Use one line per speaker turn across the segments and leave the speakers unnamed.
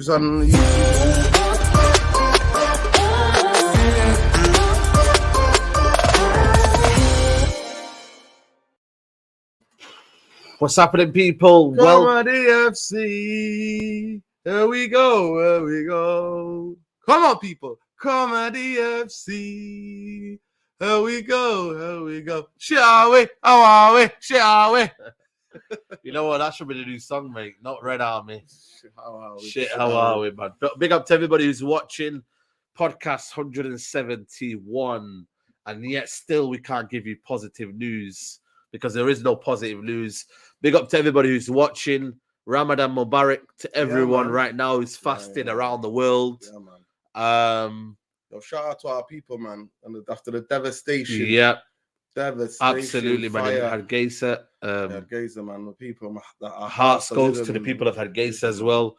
YouTube's on YouTube.
What's happening, people?
Comedy FC. Here we go. Here we go. Come on, people. Comedy FC. Here we go. Here we go. Shall we? How are we? Shall we?
You know what? That should be the new song, mate. Not Red Army.
How are we?
Shit, how are we, man? Big up to everybody who's watching podcast 171. And yet still we can't give you positive news because there is no positive news. Big up to everybody who's watching. Ramadan Mubarak to everyone right now who's fasting around the world.
Yeah, man. Shout out to our people, man. And after the devastation.
Yeah.
Devastation.
Absolutely, man. In Hargeisa.
Hargeisa, man. The people.
Our hearts goes to the people of Hargeisa as well.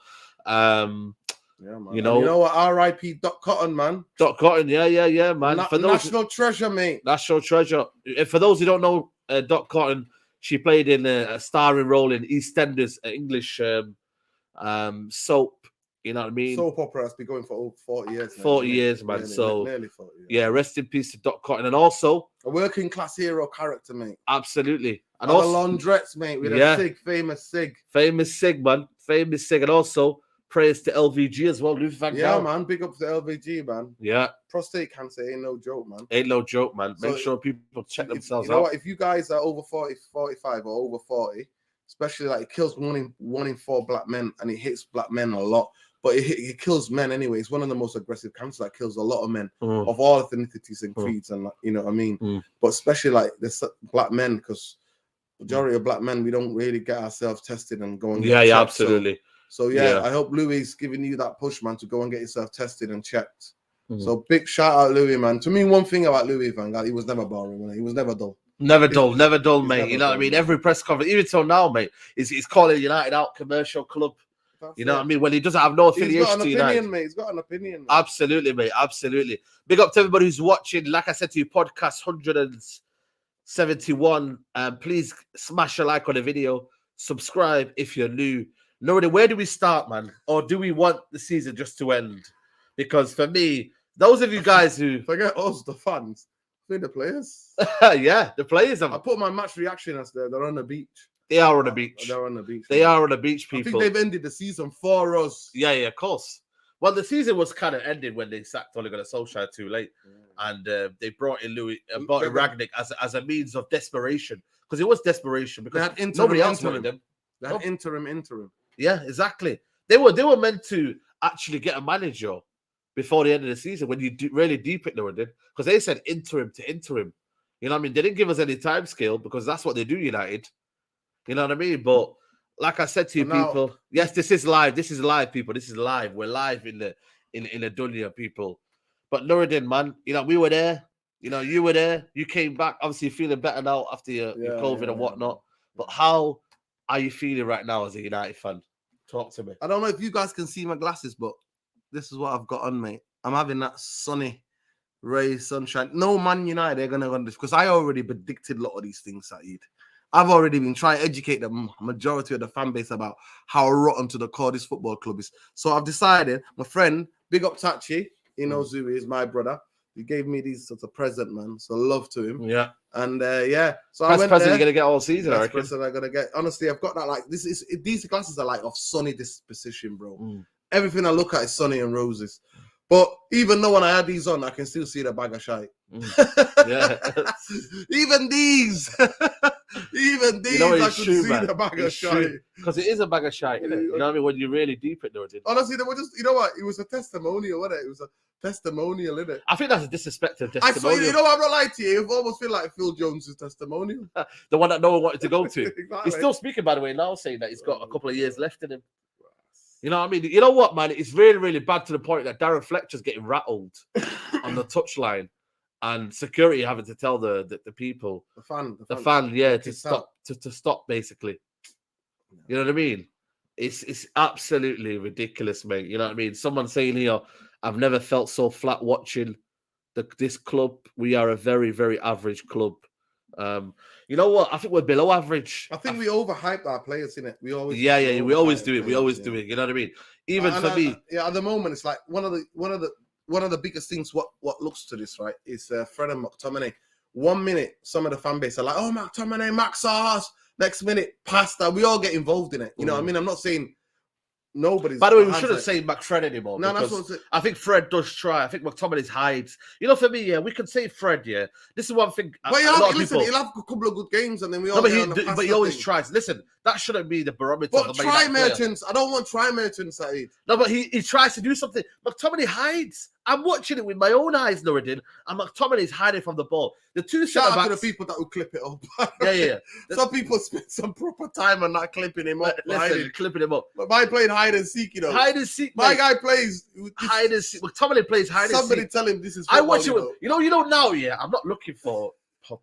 Yeah, man.
You know
what? R.I.P. Dot Cotton, man.
Dot Cotton, yeah, man.
For national treasure, mate.
National treasure. For those who don't know, Dot Cotton, she played in a starring role in EastEnders, English soap. You know what I mean?
Soap opera has been going for over 40 years.
40 years, man.
Nearly 40 years.
Yeah, rest in peace to Dot Cotton. And also
a working class hero character, mate.
Absolutely.
And also laundrettes, mate, with a Sig, famous Sig.
Famous Sig, man. Famous Sig. And also praise to LVG as well.
Yeah, man. Big up to LVG, man.
Yeah.
Prostate cancer ain't no joke, man.
Ain't no joke, man. Make sure people check themselves out.
You know what? If you guys are over 40, 45 or over 40, especially like it kills one in 4 black men, and it hits black men a lot. But it kills men anyway. It's one of the most aggressive cancers that kills a lot of men of all ethnicities and creeds, and you know what I mean. But especially like the black men, because majority of black men, we don't really get ourselves tested and go and get checked.
Absolutely.
So I hope Louis is giving you that push, man, to go and get yourself tested and checked. So big shout out Louis, man. To me, one thing about Louis Van Gaal, he was never boring, man. He was never dull.
Never dull, mate. You know what I mean? Every press conference, even till now, mate, he's calling United out commercial club. You know what I mean? When he doesn't have no affiliation to United.
Mate. He's got an opinion, mate.
Absolutely, mate. Absolutely. Big up to everybody who's watching. Like I said to you, podcast 171. Please smash a like on the video. Subscribe if you're new. Nobody, where do we start, man? Or do we want the season just to end? Because for me, those of you guys who...
Forget us, the fans. I think the players.
Yeah, the players.
I put my match reaction as they're on the beach.
They are on the beach.
They're on the beach.
They are on the beach, people.
I think they've ended the season for us.
Yeah, of course. Well, the season was kind of ended when they sacked Ole Gunnar Solskjaer too late, and they brought in Rangnick as a means of desperation, because it was desperation because nobody else wanted them.
They had interim.
Yeah, exactly. They were meant to actually get a manager before the end of the season when you really deep it, did, because they said interim to interim. You know what I mean? They didn't give us any time scale because that's what they do, United. You know what I mean? But like I said to you, people, yes, this is live. This is live, people. This is live. We're live in the dunya, people. But Nuruddin, man, you know, we were there. You know, you were there. You came back, obviously feeling better now after your COVID and whatnot. But how are you feeling right now as a United fan? Talk to me.
I don't know if you guys can see my glasses, but this is what I've got on, mate. I'm having that sunny ray sunshine. No, Man United, they're going to run this because I already predicted a lot of these things, Saeed. I've already been trying to educate the majority of the fan base about how rotten to the core this football club is. So I've decided, my friend, big up Tachi, he knows who he is, my brother. He gave me these sorts of present, man. So love to him.
Yeah.
And so
best present you're gonna get all season, I reckon.
Present I'm gonna get. Honestly, I've got that these glasses are like of sunny disposition, bro. Everything I look at is sunny and roses. But even though when I had these on, I can still see the bag of shite.
Yeah.
Even these. Even these,
you know,
I could see the bag of shite.
Because it is a bag of shite, isn't it? You know what I mean? When you really deep it, though,
honestly, they were just, you know what? It was a testimonial, wasn't it? It was a testimonial, innit?
I think that's a disrespectful testimonial.
You know what? I'm not lying to you. It almost feel like Phil Jones' testimonial.
The one that no one wanted to go to.
Exactly.
He's still speaking, by the way, now, saying that he's got a couple of years left in him. You know what I mean? You know what, man? It's really, really bad to the point that Darren Fletcher's getting rattled on the touchline, and security having to tell the people,
the fan,
to stop, basically. You know what I mean? It's absolutely ridiculous, mate. You know what I mean? Someone saying here, I've never felt so flat watching this club. We are a very, very average club. You know what? I think we're below average.
I think we overhyped our players, innit? We always
we always
overhype
do it. We
players,
always do it. You know what I mean? Even
And
for me,
at the moment, it's like one of the biggest things. What looks to this, right? Is Fred and McTominay. 1 minute, some of the fan base are like, "Oh, McTominay, Max Sars." Next minute, pasta. We all get involved in it. You know what I mean? I'm not saying nobody's.
By the way, we shouldn't say McFred anymore.
No, that's what I'm saying.
I think Fred does try. I think McTominay's hides. You know, for me, yeah, we can say Fred. Yeah, this is one thing.
But listen, he'll have a couple of good games, and then we all.
But he always tries. Listen, that shouldn't be the barometer.
But
of the
try merchants. I don't want try merchants, Saeed.
No, but he tries to do something. McTominay hides. I'm watching it with my own eyes, Nuruddin, and McTominay's hiding from the ball. The two
Shout
centre
out to
backs.
the people that will clip it up.
Yeah.
Some people spend some proper time on not clipping him up.
Listen, clipping him up.
But mine playing hide and seek, you know.
Hide and seek.
My guy plays
hide and seek. McTominay plays hide and seek.
Somebody tell him this is
football,
I watch
it. You know now, yeah. I'm not looking for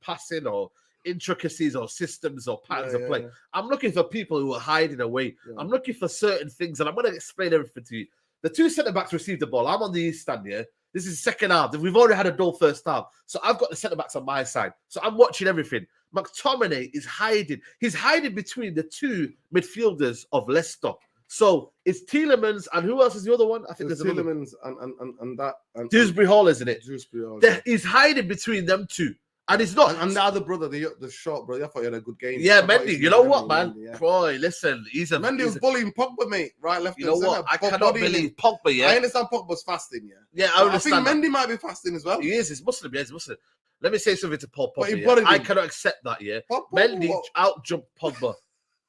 passing or intricacies or systems or patterns of play. I'm looking for people who are hiding away. I'm looking for certain things, and I'm going to explain everything to you. The two centre backs received the ball. I'm on the east stand here. This is second half. We've already had a dull first half. So I've got the centre backs on my side. So I'm watching everything. McTominay is hiding. He's hiding between the two midfielders of Leicester. So it's Tielemans and who else is the other one? I think there's
Tielemans and that.
Dewsbury Hall, isn't it?
Dewsbury Hall.
He's hiding between them two. And it's not.
And the other brother, the short brother, I thought he had a good game.
Yeah, Mendy. You know what, man? Boy, listen.
Mendy was bullying Pogba, mate. Right, left.
You know what? I cannot believe Pogba, yeah.
I understand Pogba's fasting, yeah.
Yeah, I understand.
I think Mendy might be fasting as well.
He is. He's Muslim, yeah. He's Muslim. Let me say something to Paul Pogba. I cannot accept that, yeah. Mendy out-jumped Pogba.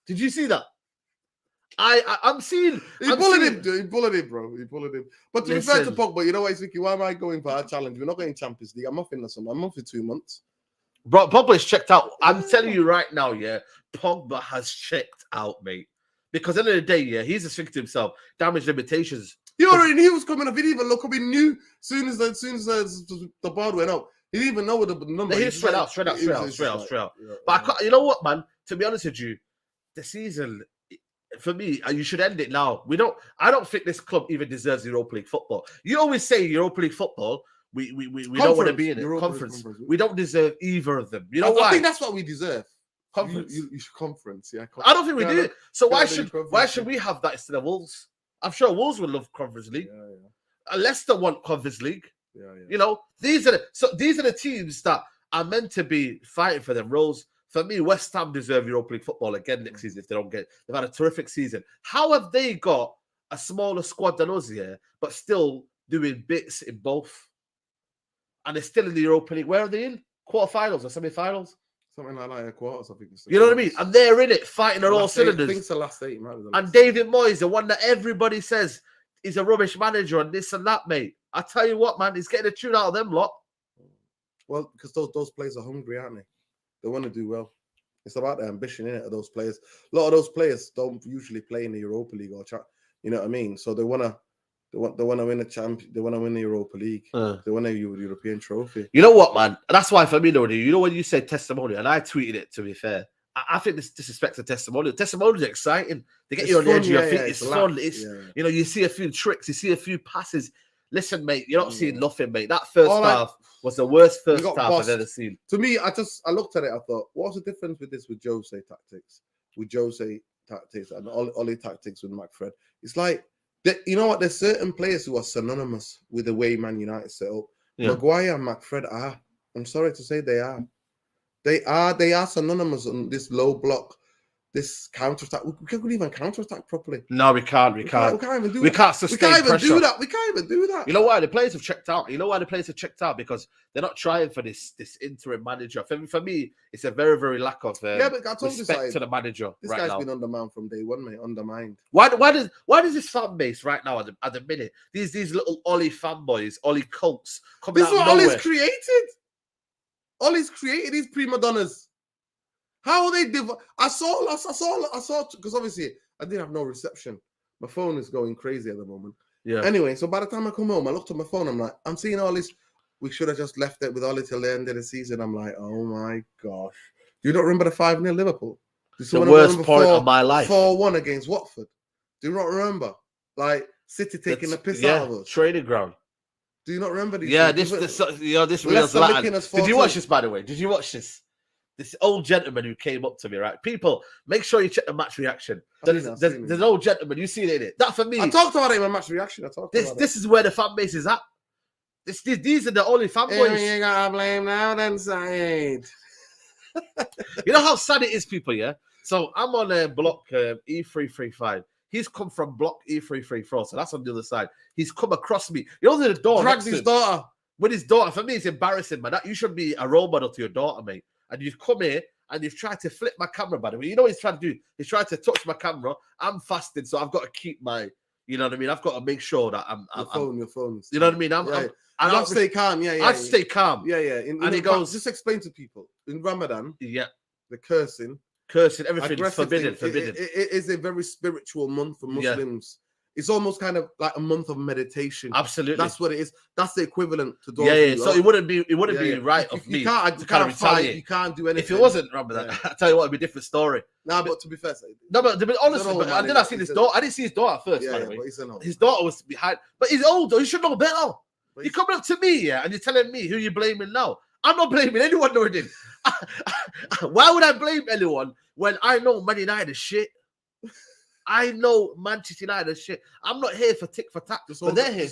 Did you see that? I'm seeing.
He bullied him, bro. He bullied him. But to be fair to Pogba, you know what he's thinking? Why am I going for a challenge? We're not going Champions League. I'm off in the summer. I'm off for 2 months.
Bro, Pogba is checked out. I'm telling you right now, yeah, Pogba has checked out, mate. Because at the end of the day, yeah, he's just thinking to himself, damage limitations.
He already knew he was coming up. He didn't even look up. He knew as soon as the board went up. He didn't even know what the number.
He straight out. But you know what, man? To be honest with you, the season, for me, you should end it now. I don't think this club even deserves Europa League football. You always say Europa League football. We don't want to be in it. Conference. We don't deserve either of them. You know why?
I think that's what we deserve.
Conference.
You should conference, yeah. Conference.
I don't think we do. So why should we have that instead of Wolves? I'm sure Wolves would love Conference League. Yeah. Leicester want Conference League. Yeah. You know, these are the teams that are meant to be fighting for them roles. For me, West Ham deserve Europa League football again next season if they don't get it. They've had a terrific season. How have they got a smaller squad than us here, but still doing bits in both? And they're still in the Europa League. Where are they in? Quarterfinals or semi-finals?
Something like quarters, I think.
You know what I mean? And they're in it, fighting on all cylinders.
I think it's the last 8.
And David Moyes, the one that everybody says is a rubbish manager and this and that, mate. I tell you what, man, he's getting a tune out of them lot.
Well, because those players are hungry, aren't they? They want to do well. It's about the ambition, innit, of those players. A lot of those players don't usually play in the Europa League or you know what I mean? So they want to win a champion. They want to win the Europa League. They want a European trophy.
You know what, man? That's why for me, though, you know when you say testimonial, and I tweeted it, to be fair, I think this disrespects the testimonial. Testimonials are exciting. They get you on the edge of your feet. It's fun. You know, you see a few tricks, you see a few passes. Listen, mate, you're not seeing nothing, mate. That first half was the worst first half I've ever seen.
To me, I looked at it, I thought, what's the difference with this with Jose tactics? And Ollie tactics with McFred. It's like, you know what? There's certain players who are synonymous with the way Man United set up. Yeah. Maguire and McFred are. I'm sorry to say they are. They are synonymous on this low block, this counter-attack. We can't even counter-attack properly.
No, we can't. We can't even do that. We can't sustain pressure.
We can't even do that.
You know why? The players have checked out. Because they're not trying for this interim manager. For me, it's a very, very lack of respect to the manager.
This guy's been undermined from day one, mate. Undermined.
Why does this fan base right now at the minute, these little Ollie fanboys, Ollie cults, coming
out of nowhere? This is what Ollie's created. Ollie's created these prima donnas. How are they? I saw because obviously I didn't have no reception. My phone is going crazy at the moment. Yeah. Anyway, so by the time I come home, I looked at my phone. I'm like, I'm seeing all this. We should have just left it with Ollie till the end of the season. I'm like, oh my gosh. Do you not remember the 5-0 Liverpool?
The worst point of my life.
4-1 against Watford. Do you not remember? Like City taking the piss out of us.
Training ground.
Do you not remember these?
Yeah, this Real's Latin. Did you watch this, by the way? Did you watch this? This old gentleman who came up to me, right? People, make sure you check the match reaction. There's
seen it.
an old gentleman, you seen it, innit? That for me.
I talked about it in my match reaction.
This is where the fan base is at. These are the only fanboys.
You gotta blame now, then, Saeed.
You know how sad it is, people, yeah? So I'm on block E335. He's come from block E334, so that's on the other side. He's come across me. You know the door.
Dragged his daughter.
With his daughter. For me, it's embarrassing, man. You should be a role model to your daughter, mate. And you've come here and you've tried to flip my camera, by the way. You know what he's trying to do? He's trying to touch my camera. I'm fasting, so I've got to keep my, you know what I mean? I've got to make sure that
Your phone.
You know what I mean?
I have to stay calm.
I have to stay calm.
Yeah.
And he goes,
just explain to people in Ramadan.
Yeah.
The cursing,
everything's forbidden.
It is a very spiritual month for Muslims. It's almost kind of like a month of meditation.
Absolutely,
that's what it is. That's the equivalent to those.
Yeah. So it wouldn't be right of me.
You can't retaliate. You can't do anything.
If it wasn't Ramadan, I tell you what, it'd be a different story.
But to be fair,
but to be honest, I didn't see his daughter. I didn't see his daughter first. By the way, his daughter was behind. But he's older. He should know better. You're coming up to me, and you're telling me who you're blaming now. I'm not blaming anyone, Nuruddin. Why would I blame anyone when I know Man United is shit? I know Manchester United is shit. I'm not here for tick for tack. But they're here.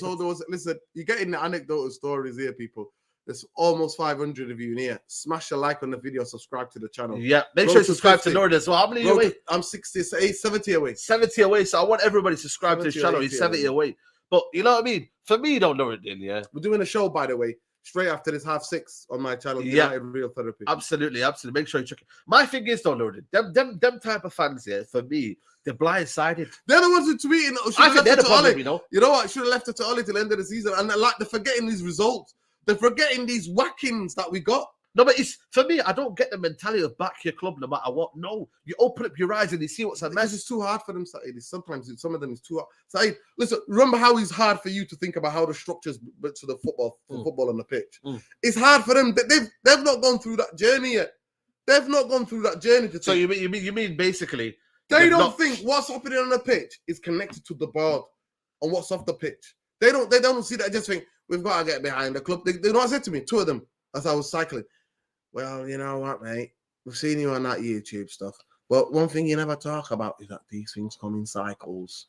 Listen, you're getting the anecdotal stories here, people. There's almost 500 of you in here. Smash a like on the video, subscribe to the channel.
Yeah, make sure you subscribe to Nuruddin as well. How many are you away?
I'm 70 away.
70 away. So I want everybody to subscribe to his channel. He's 70 away. But you know what I mean? For me, don't Nuruddin, yeah.
We're doing a show, by the way, straight after this 6:30 on my channel, United Real Therapy.
Absolutely. Make sure you check it. My thing is, don't Nuruddin, them type of fans here, for me, they're blindsided.
They're the ones who tweeting.
I think they're the problem, you know.
You know what? Should have left it to Ollie till the end of the season. And they're forgetting these results. They're forgetting these whackings that we got.
No, but it's for me, I don't get the mentality of back your club no matter what. No, you open up your eyes and you see what's a mess.
It's too hard for them, Saeed. Sometimes some of them is too hard. Saeed, listen, remember how it's hard for you to think about how the structures to the football on the pitch. It's hard for them. They've not gone through that journey yet. They've not gone through that journey.
So you mean basically
they don't think what's happening on the pitch is connected to the board and what's off the pitch. They don't see that. They just think we've got to get behind the club. They know what I said to me, two of them, as I was cycling. Well, you know what, mate? We've seen you on that YouTube stuff. But one thing you never talk about is that these things come in cycles.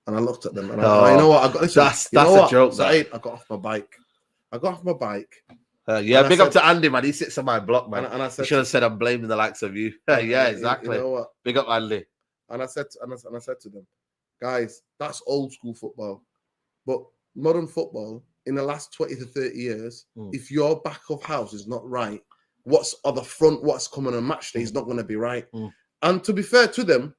And I looked at them and I you know what? That's a joke. I got off my bike.
Big up to Andy, man. He sits on my block, man. And I said, should have said I'm blaming the likes of you. Yeah, exactly. You know what? Big up Andy.
And I said to them, guys, that's old school football. But modern football, in the last 20 to 30 years, if your back of house is not right, what's on the front, what's coming on match day is not going to be right. And to be fair to them,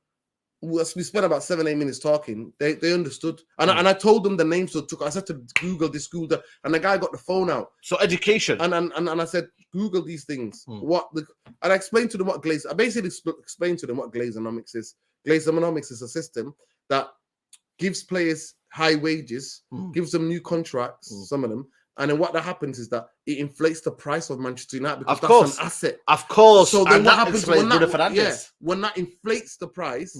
we spent about 7-8 minutes talking. They understood. And I told them the names they took. I said to Google this, Google that. And the guy got the phone out.
So education.
And I said, Google these things. And I explained to them what I basically explained to them what Glazernomics is. Glazernomics is a system that gives players high wages, gives them new contracts, some of them. And then what that happens is that it inflates the price of Manchester United because that's an asset.
Of course.
So then what happens when that inflates the price,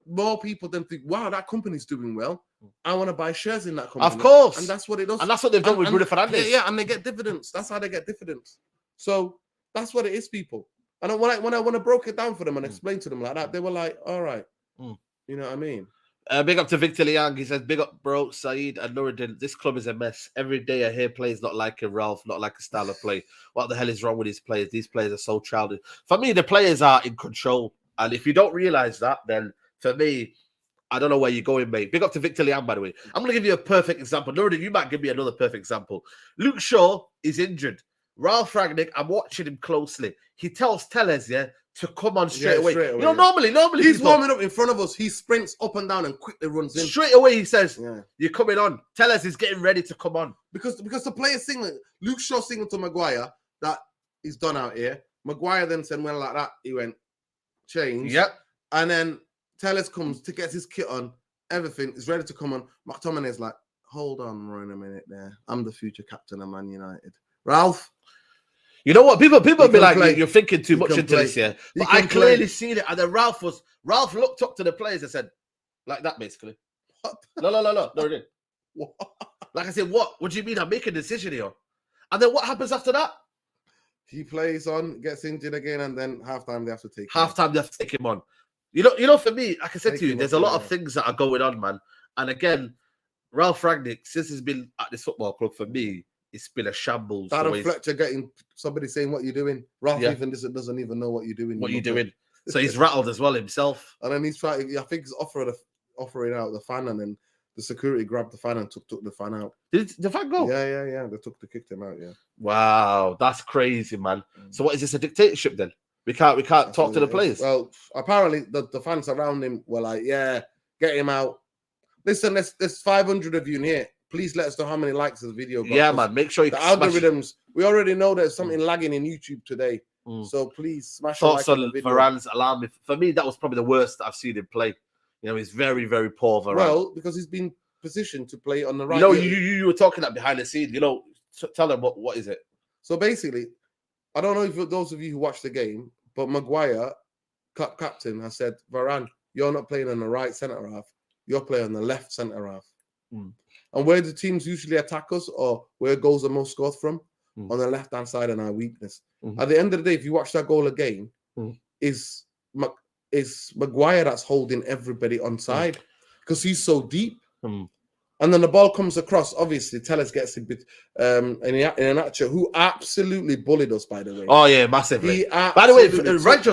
more people then think, wow, that company's doing well. I want to buy shares in that company.
Of course.
And that's what it does.
And that's what they've done with Bruno Fernandes.
Yeah, and they get dividends. That's how they get dividends. So that's what it is, people. And when I broke it down for them and explained to them like that, they were like, all right. You know what I mean?
Big up to Victor Liang. He says, big up, bro, Saeed and Nuruddin. This club is a mess. Every day I hear plays not like a Ralf, not like a style of play. What the hell is wrong with these players? These players are so childish. For me, the players are in control. And if you don't realize that, then for me, I don't know where you're going, mate. Big up to Victor Liang, by the way. I'm going to give you a perfect example. Nuruddin, you might give me another perfect example. Luke Shaw is injured. Ralf Rangnick, I'm watching him closely. He tells Tellez, to come on straight away. You know, normally
he's warming up in front of us. He sprints up and down and quickly runs in.
Straight away, he says, you're coming on. Tellez is getting ready to come on.
Because the players singing, Luke Shaw singing to Maguire that he's done out here. Maguire then said, well, like that, he went, change.
Yep.
And then Tellez comes to get his kit on. Everything is ready to come on. McTominay is like, hold on, Roy, a minute there. I'm the future captain of Man United. Ralf.
You know what? People be like, you're thinking too much into this, yeah. But I clearly seen it. And then Ralf looked up to the players and said, like that, basically. What? No, he didn't. What? Like I said, what? What do you mean? I'm making a decision here. And then what happens after that?
He plays on, gets injured again, and then halftime they have to take
Halftime they have to take him on. For me, like I said to you, there's a lot of things that are going on, man. And again, Ralf Rangnick, since he's been at this football club, for me, it's been a shambles.
Darren Fletcher getting somebody saying what you're doing. Ralph even doesn't even know what you're doing.
What you're doing. So he's rattled as well himself.
And then he's trying. I think he's offering out the fan, and then the security grabbed the fan and took the fan out.
Did the fan go?
Yeah. They kicked him out. Yeah.
Wow, that's crazy, man. So what is this, a dictatorship then? We can't talk to the players.
Well, apparently the fans around him were like, "Yeah, get him out." Listen, there's 500 of you in here. Please let us know how many likes the video got.
Yeah, man. Make sure you
the algorithms. We already know there's something lagging in YouTube today. So please smash
thoughts on Varane's alarm. For me, that was probably the worst I've seen him play. He's very, very poor, Varane.
Well, because he's been positioned to play on the right.
You were talking that behind the scene. Tell them what is it.
So basically, I don't know if those of you who watched the game, but Maguire, captain, has said, Varane, you're not playing on the right centre half. You're playing on the left centre half. And where the teams usually attack us, or where goals are most scored from, on the left-hand side and our weakness. At the end of the day, if you watch that goal again, is Maguire that's holding everybody on side because he's so deep. And then the ball comes across. Obviously, Tellez gets a bit in an actual who absolutely bullied us, by the way.
Oh, yeah, massively. By the way,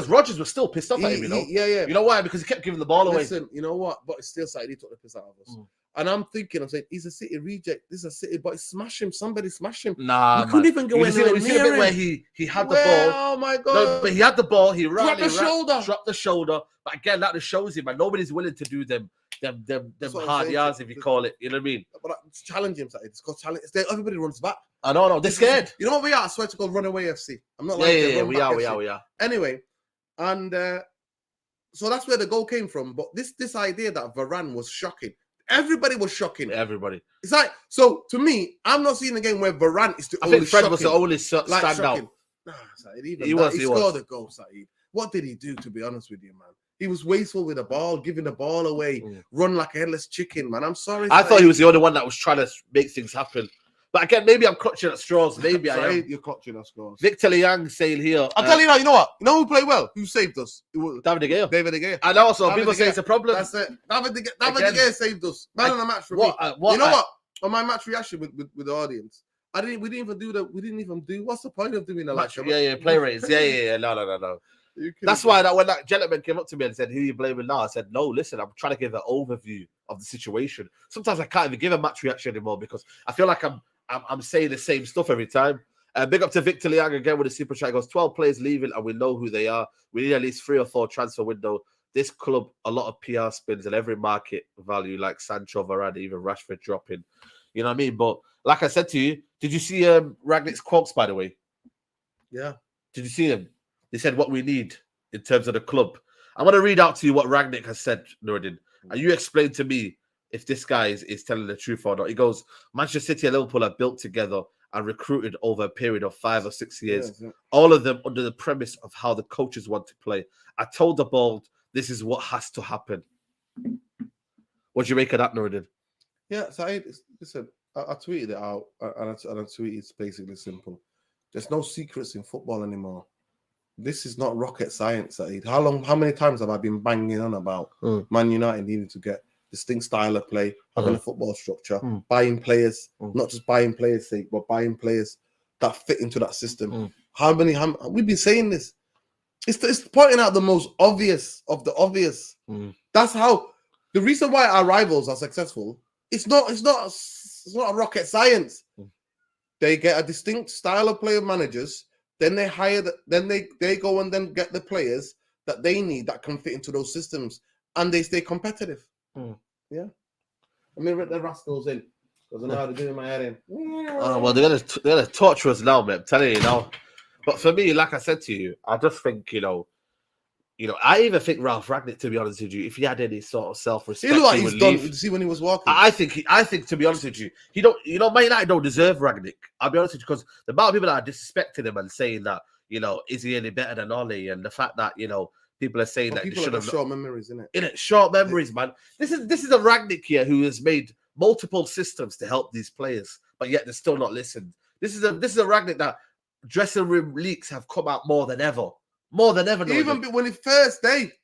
Rodgers was still pissed off at him,
Yeah.
You know why? Because he kept giving the ball away.
Listen, you know what? But it's still like he took the piss out of us. And I'm saying, he's a City reject. This is a City, but smash him. Somebody smash him.
Nah,
you couldn't even go in there.
You see the bit where he had the ball.
Oh my God!
No, but he had the ball. He ran,
dropped the shoulder.
But again, that just shows him, man. Nobody's willing to do them hard yards, if you call it. You know what I mean?
But it's challenge him. It's called challenge. Everybody runs back.
I know. They're scared.
You know what we are? I swear to God, Runaway FC. I'm not
We are.
Anyway, and so that's where the goal came from. But this idea that Varane was shocking. Everybody was shocking.
Everybody.
It's like, so to me, I'm not seeing a game where Varane is the
only shocking. I think Fred was the only stand out.
Nah, Saeed, he scored a goal, Saeed. What did he do, to be honest with you, man? He was wasteful with the ball, giving the ball away, run like a headless chicken, man. I'm sorry.
I thought he was the only one that was trying to make things happen. But again, maybe I'm clutching at straws. Maybe I am.
You're clutching at straws.
Victor Liang saying here.
I'll tell you now, you know what? You know who played well? Who saved us?
David De Gea.
And
also, people say it's a problem.
That's it. David De Gea saved us. Man on the match for me. You know what? On my match reaction with the audience, we didn't even do. What's the point of doing a match?
Play rates. Yeah. No. That's why when that gentleman came up to me and said, "Who are you blaming now?" I said, "No, listen, I'm trying to give an overview of the situation. Sometimes I can't even give a match reaction anymore because I feel like I'm saying the same stuff every time." Big up to Victor Liang again with the super chat. He goes, 12 players leaving and we know who they are. We need at least 3 or 4 transfer window. This club, a lot of PR spins and every market value like Sancho, Varane, even Rashford dropping. You know what I mean? But like I said to you, did you see Rangnick's quotes, by the way?
Yeah.
Did you see them? They said what we need in terms of the club. I'm going to read out to you what Rangnick has said, Nuruddin. And you explain to me if this guy is telling the truth or not. He goes, Manchester City and Liverpool are built together and recruited over a period of 5 or 6 years. Yeah. All of them under the premise of how the coaches want to play. I told the board, this is what has to happen. What do you make of that, Nuruddin?
Yeah, so listen, I tweeted it out, and I tweeted it's basically simple. There's no secrets in football anymore. This is not rocket science, Saeed. How many times have I been banging on about Man United needing to get distinct style of play, having a football structure, buying players, not just buying players' sake, but buying players that fit into that system. We've been saying this. It's pointing out the most obvious of the obvious. That's how the reason why our rivals are successful. It's not a rocket science. They get a distinct style of play of managers. Then they hire then they go and then get the players that they need that can fit into those systems, and they stay competitive. Yeah, I mean, the rascals in because I know how to do in my head in.
Oh well, they're gonna torture us now, man. I'm telling you now. But for me, like I said to you, I just think I even think Ralf Rangnick, to be honest with you, if he had any sort of self-respect,
he looked like he's done. Did you see when he was walking?
I think to be honest with you, Man United don't deserve Rangnick. I'll be honest with you, because the amount of people that are disrespecting him and saying that, is he any better than Ollie? And the fact that, people are saying that
people have short memories, innit?
In it, short memories, man. This is a Rangnick here who has made multiple systems to help these players, but yet they're still not listened. This is a Rangnick that dressing room leaks have come out more than ever. More than ever.
Even when it first week.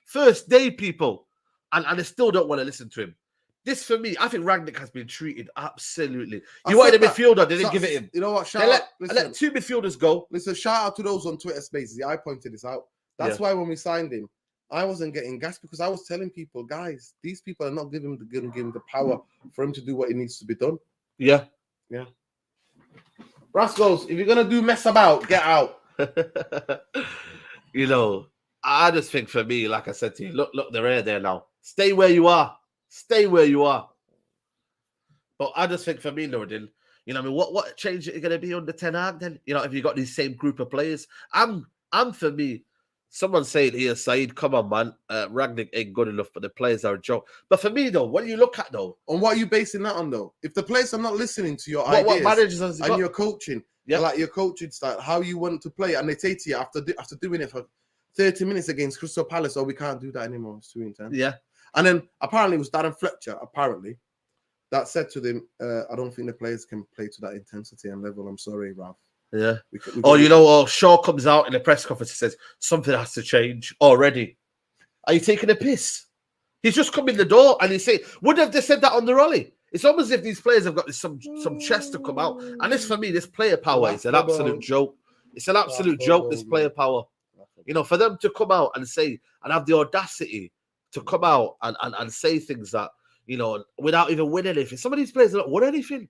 First day, people. And they still don't want to listen to him. This, for me, I think Rangnick has been treated absolutely. You wanted a midfielder, they didn't give it him.
You know what?
Let two midfielders go.
Listen, shout out to those on Twitter Spaces. I pointed this out. That's why when we signed him, I wasn't getting gas because I was telling people, guys, these people are not giving him the power for him to do what it needs to be done.
Yeah.
Rascals, if you're gonna do mess about, get out.
You know, I just think for me, like I said to you, look, they're there now. Stay where you are. Stay where you are. But I just think for me, Nuruddin, you know, I mean, what change is it going to be under Ten Hag then? You know, if you got these same group of players, I'm for me. Someone saying here, Saeed, come on, man. Rangnick ain't good enough, but the players are a joke. But for me, though, what do you look at, though?
On what are you basing that on, though? If the players are not listening to your ideas
what managers has
and
got?
your coaching, like your coaching style, how you want to play, and they say to you after doing it for 30 minutes against Crystal Palace, we can't do that anymore. It's too intense.
Yeah.
And then apparently it was Darren Fletcher, that said to them, I don't think the players can play to that intensity and level. I'm sorry, Ralf.
Yeah. Shaw comes out in the press conference and says something has to change already. Are you taking a piss? He's just come in the door and he's saying, would have they said that on the rally? It's almost as if these players have got some chest to come out. And this, for me, this player power is an absolute joke. It's an absolute joke, this player power. You know, for them to come out and say, and have the audacity to come out and say things that, you know, without even winning anything. Some of these players don't win anything.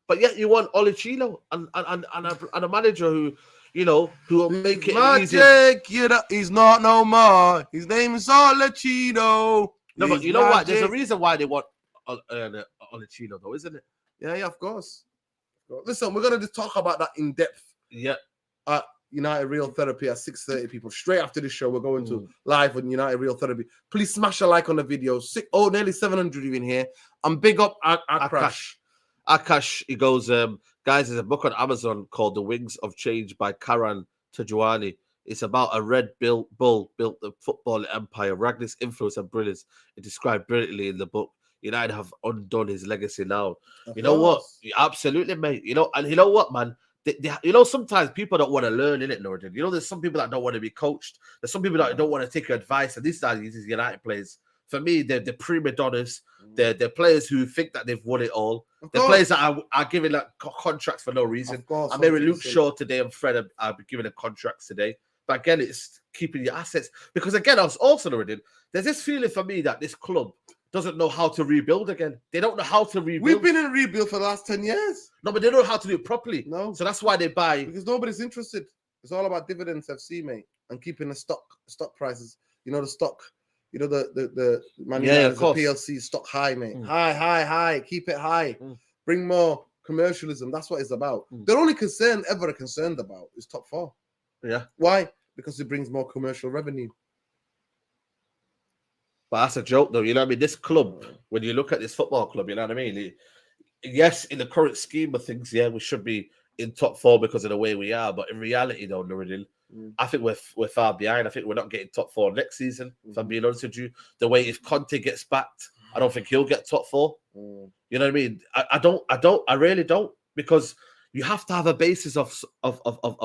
But yet you want Olechino and a manager who, you know, who will make it easy.
He's not no more. His name is Olechino.
No, but you know what? There's a reason why they want Olechino, though, isn't it?
Yeah, of course. Listen, we're going to talk about that in depth.
Yeah.
United Real Therapy at 6:30, people. Straight after this show, we're going to live on United Real Therapy. Please smash a like on the video. Nearly 700 of you in here. And big up
Akash, he goes, guys, there's a book on Amazon called The Wings of Change by Karan Tajwani. It's about a red bull built the football empire. Rangnick's influence and brilliance is described brilliantly in the book. United have undone his legacy now. You know what? Absolutely, mate. You know, and you know what, man? You know, sometimes people don't want to learn, innit, Norton? You know, there's some people that don't want to be coached. There's some people that don't want to take your advice. And these United players, for me, they're prima donnas. They're players who think that they've won it all. They're players that are giving like contracts for no reason. I mean, Luke Shaw today and Fred are giving a contracts today. But again, it's keeping your assets. Because again, I was also Norton, there's this feeling for me that this club doesn't know how to rebuild again. They don't know how to rebuild.
We've been in rebuild for the last 10 years.
No, but they don't know how to do it properly.
No.
So that's why they buy.
Because nobody's interested. It's all about dividends, FC, mate, and keeping the stock prices. You know, the stock, you know, the Man United, the PLC stock high, mate. High. Keep it high. Bring more commercialism. That's what it's about. The only concern ever concerned about is top four.
Yeah.
Why? Because it brings more commercial revenue.
But that's a joke, though. You know what I mean? This club, when you look at this football club, you know what I mean? Yes, in the current scheme of things, yeah, we should be in top four because of the way we are. But in reality, though, Nuruddin, I think we're far behind. I think we're not getting top four next season, if I'm being honest with you. The way if Conte gets backed, I don't think he'll get top four. You know what I mean? I really don't. Because you have to have a basis of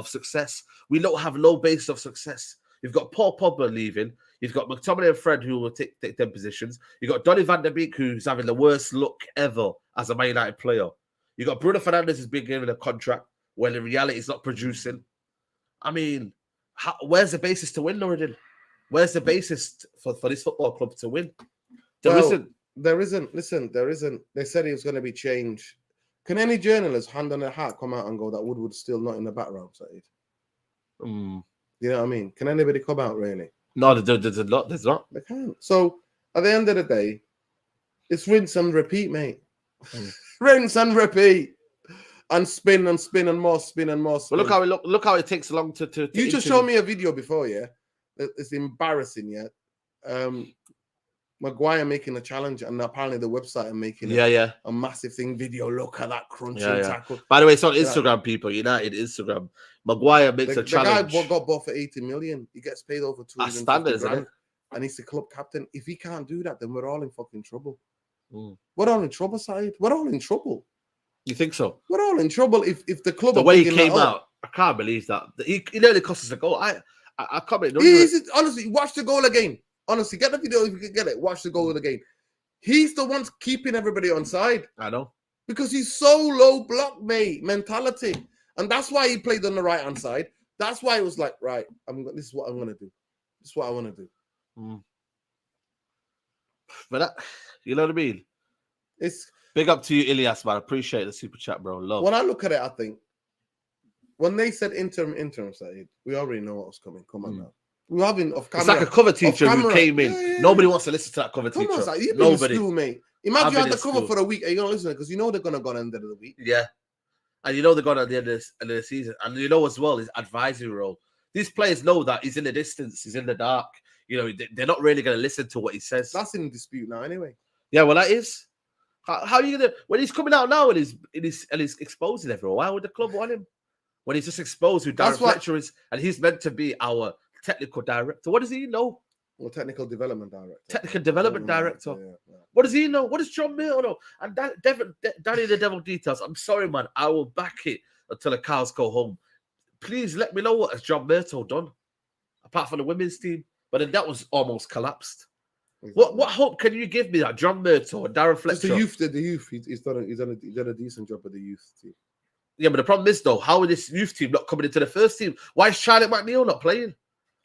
success. We don't have no basis of success. You've got Paul Pogba leaving. You've got McTominay and Fred who will take them positions. You've got Donny van der Beek who's having the worst look ever as a Man United player. You've got Bruno Fernandes who's been given a contract when in reality he's not producing. I mean, where's the basis to win, Nuruddin? Where's the basis for this football club to win? There isn't. Listen, there isn't. They said it was going to be changed. Can any journalist, hand on their heart, come out and go that Woodward's still not in the background, Saeed? You know what I mean? Can anybody come out, really? No, there's not. They can't. So, at the end of the day, it's rinse and repeat, mate. Rinse and repeat. And spin and spin and more spin and more spin. Well, look how it takes long to you just showed me a video before, yeah? It's embarrassing, yeah? Maguire making a challenge, and apparently the website are making a massive thing. Video, look at that crunching tackle. By the way, it's on Instagram, people. United Instagram. Maguire makes a challenge. The guy got bought for 80 million. He gets paid over 250 standards, right? And he's the club captain. If he can't do that, then we're all in fucking trouble. We're all in trouble, Saeed. We're all in trouble. You think so?
We're all in trouble if the club
The
are
way he
picking that
came
up.
out, I can't believe that. He nearly cost us a goal. I can't believe
Honestly, watch the goal again. Honestly, get the video if you can get it. Watch the goal again. He's the one keeping everybody on side.
I know.
Because he's so low block, mate, mentality. And that's why he played on the right-hand side. That's why he was like, right, this is what I'm going to do. This is what I want to do.
But that, you know what I mean?
It's
big up to you, Ilyas, man. I appreciate the super chat, bro. Love.
When I look at it, I think, when they said interim side, we already know what was coming. Come on now. We're having off camera.
It's like a cover teacher who came in. Yeah. Nobody wants to listen to that cover teacher.
Come on, you've
been
in school, mate. Imagine you had the cover for a week and you're going to listen because you know they're going to go at the end of the week.
Yeah. And you know they're going at the end of the season. And you know as well, his advisory role. These players know that he's in the distance, he's in the dark. You know, they're not really going to listen to what he says.
That's in dispute now anyway.
Yeah, well, that is. How are you going to... When he's coming out now and he's exposing everyone, why would the club want him? When he's just exposed who Darren Fletcher is, and he's meant to be our technical director. What does he know?
Well, technical development director.
Technical development director.
Yeah.
What does he know? What does John Milton know? And Danny the Devil Details. I'm sorry, man. I will back it until the cows go home. Please let me know what has John Myrtle done, apart from the women's team. But then that was almost collapsed. Exactly. What hope can you give me that John Myrtle and Darren Fletcher?
The youth. He's done a decent job with the youth team.
Yeah, but the problem is though, how is this youth team not coming into the first team? Why is Charlotte McNeil not playing?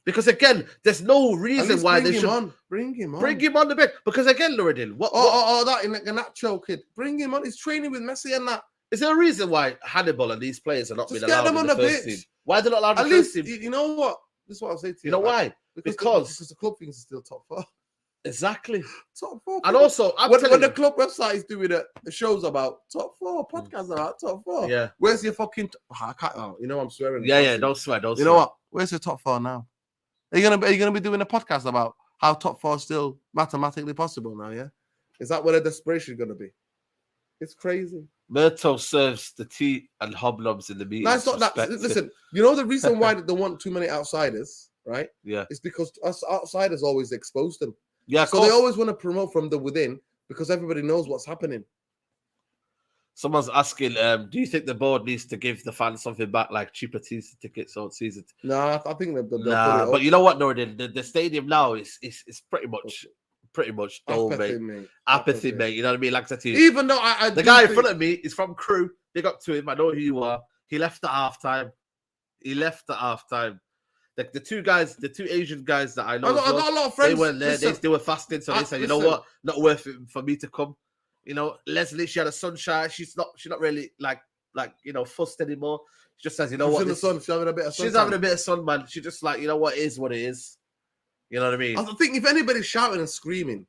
Because again, there's no reason why they should
bring him on
the bench. Because again, Nuruddin,
that in like a Nacho kid, bring him on. He's training with Messi and that.
Is there a reason why Hannibal and these players are not being allowed in the first team? Why are they not allowed in the first team?
You know what? This is what I'll say to you.
You know why? Because
the club thinks it's still top 4.
Exactly.
Top 4.
And also,
when the club website is doing the shows about top 4, podcasts about top 4.
Yeah.
Where's your fucking... I can't... Oh, you know I'm swearing.
Yeah, don't swear.
You know what? Where's your top 4 now? Are you gonna be doing a podcast about how top 4 is still mathematically possible now? Yeah, is that where the desperation is gonna be? It's crazy.
Myrtle serves the tea and hobnobs in the meeting.
No, it's not that. Listen, you know the reason why they want too many outsiders, right?
Yeah,
it's because us outsiders always expose them.
Yeah,
so they always want to promote from the within because everybody knows what's happening.
Someone's asking, do you think the board needs to give the fans something back, like cheaper season tickets or season?
No, I think they'll put it
but you know what, Nordin? The stadium now is pretty much dull, mate. Apathy, mate. You know what I mean? Like I said to you,
even though
the guy in front of me is from Crew. Big up to him. I know who you are. He left at halftime. The two Asian guys that I know,
I got a lot of friends.
They weren't there. They were fasting, so they said, you know what, not worth it for me to come. You know, Leslie, she had a sunshine. She's not really like fussed anymore. She just says, you know what,
in the sun. She's having a bit of sun.
She's having a bit of sun, man. She just like, you know what, it is what it is. You know what I mean?
I think if anybody's shouting and screaming,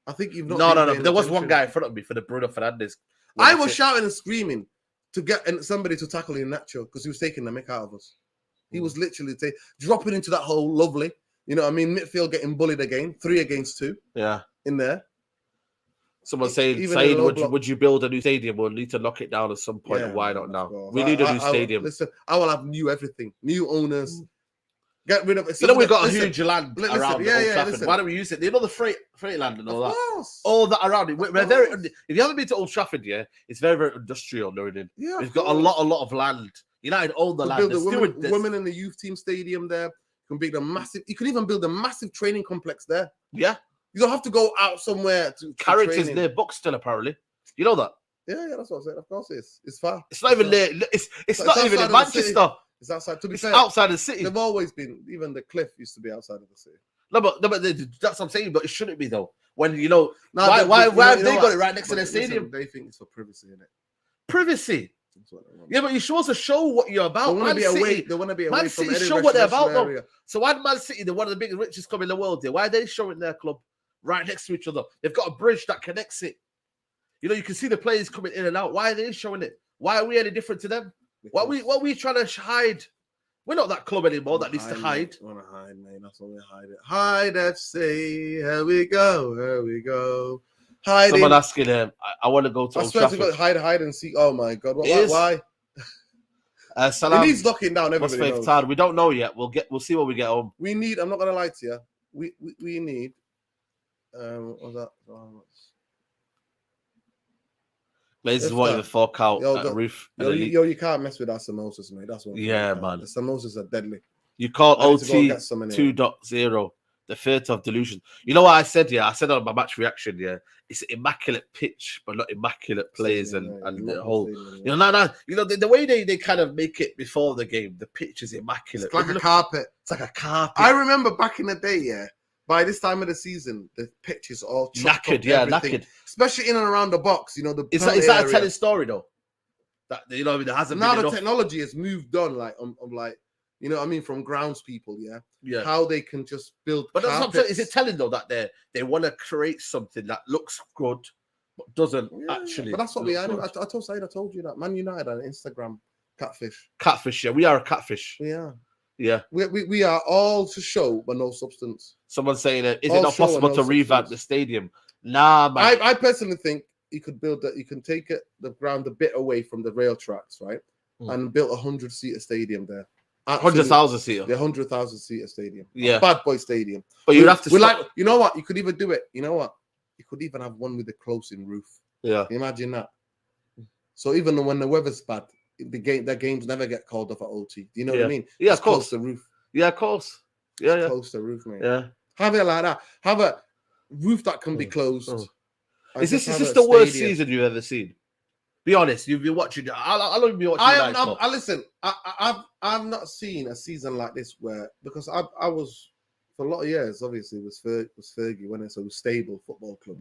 I think you've not.
No. There was one guy in front of me for the Bruno Fernandes.
I was shouting and screaming to get somebody to tackle Nacho because he was taking the mick out of us. He was literally dropping into that hole, lovely. You know what I mean? Midfield getting bullied again, 3 against 2.
Yeah.
In there.
Someone saying, Said, would you build a new stadium? We'll need to knock it down at some point. And why not now? We need a new stadium.
Listen, I will have new everything. New owners. Get rid of it.
You know, we've got a huge land around Old Trafford. Why don't we use it? You know, the freight land and all that.
Course.
All that around it. We're very. If you haven't been to Old Trafford, it's very, very industrial.
Yeah,
we've got a lot of land. United own the land.
Build the women in the youth team stadium there. You can build a massive. You can even build a massive training complex there.
Yeah.
You don't have to go out somewhere to
Characters near Buxton, apparently. You know that?
Yeah, that's what I'm saying. Of course, it's far.
It's not even near. It's not even in Manchester.
It's outside. To be
it's
fair,
outside the city.
They've always been. Even the cliff used to be outside of the city.
No, but that's what I'm saying. But it shouldn't be though. When why have they got it right next to their stadium?
They think it's for privacy, innit?
Privacy. Yeah, but you're supposed to show what you're about.
They want to be away. They want to be away
Man
from
City
any
show what they're about,
area.
though. So why Man City, they're one of the biggest, richest club in the world, why are they showing their club right next to each other? They've got a bridge that connects it. You know, you can see the players coming in and out. Why are they showing it? Why are we any different to them? What are we trying to hide? We're not that club anymore that needs to hide.
I want to hide, man. That's all we hide it. Hide, FC. Here we go. Hiding.
Someone asking him, I want to go to Old Trafford.
To hide and seek. Oh my God! Why?
Salam.
It needs locking down. Everybody knows.
We don't know yet. We'll see when we get home.
We need. I'm not gonna lie to you. We need. What was that?
Glazers
If
won't
that-
even fork out
Yo,
at a
the-
roof.
Yo,
and a
you,
leak.
you can't mess with our samosas, mate. That's what.
Yeah, man.
The samosas are deadly.
You call
I need to go
OT
get some anyway.
2.0 the theatre of delusion. You know what I said? Yeah, I said on my match reaction. Yeah, it's immaculate pitch, but not immaculate plays
Stadium,
and
not
the
the
whole.
stadium,
You know, the way they kind of make it before the game, the pitch is immaculate.
It's like
It
a
look-
carpet.
It's like a carpet.
I remember back in the day, yeah. By this time of the season, the pitch is all chopped
knackered,
up,
yeah,
everything.
knackered.
Especially in and around the box, you know, the
Is
penalty
that a
area.
telling story though? That you know, there hasn't
Now
been
the
enough.
technology has moved on, like like, you know what I mean, from grounds people, yeah.
Yeah.
How they can just build.
But that's what I'm saying. Is it
carpets.
telling though that they want to create something that looks good but doesn't actually?
But that's what we
look
are.
good?
I told Said, I told you that Man United on Instagram catfish.
Catfish, yeah, we are a catfish.
Yeah,
Yeah.
we are all to show but no substance.
Someone's saying, is it
All
not
show and
possible
no
to revamp
substance.
the stadium? Nah, man.
I personally think you could build that. You can take it the ground a bit away from the rail tracks, right, and build 100-seater stadium there.
100,000 seater.
The 100,000-seater stadium.
Yeah.
A bad boy stadium.
But you'd have to
We
stop.
like, you know what? You could even do it. You know what? You could even have one with a closing roof.
Yeah.
Can you imagine that? So even when the weather's bad, their games never get called off at OT. Do you know what I mean?
Yeah,
It's
of course.
close to roof.
Yeah, of course. Yeah,
It's
yeah.
close to roof, mate.
Yeah.
Have it like that. Have a roof that can be closed. and
Is
just
this
have a
the worst
stadium.
season you've ever seen? Be honest, you've been watching. I'll only be watching.
I listen. I've not seen a season like this where, because I was for a lot of years. Obviously, it was Fergie when it was stable football club,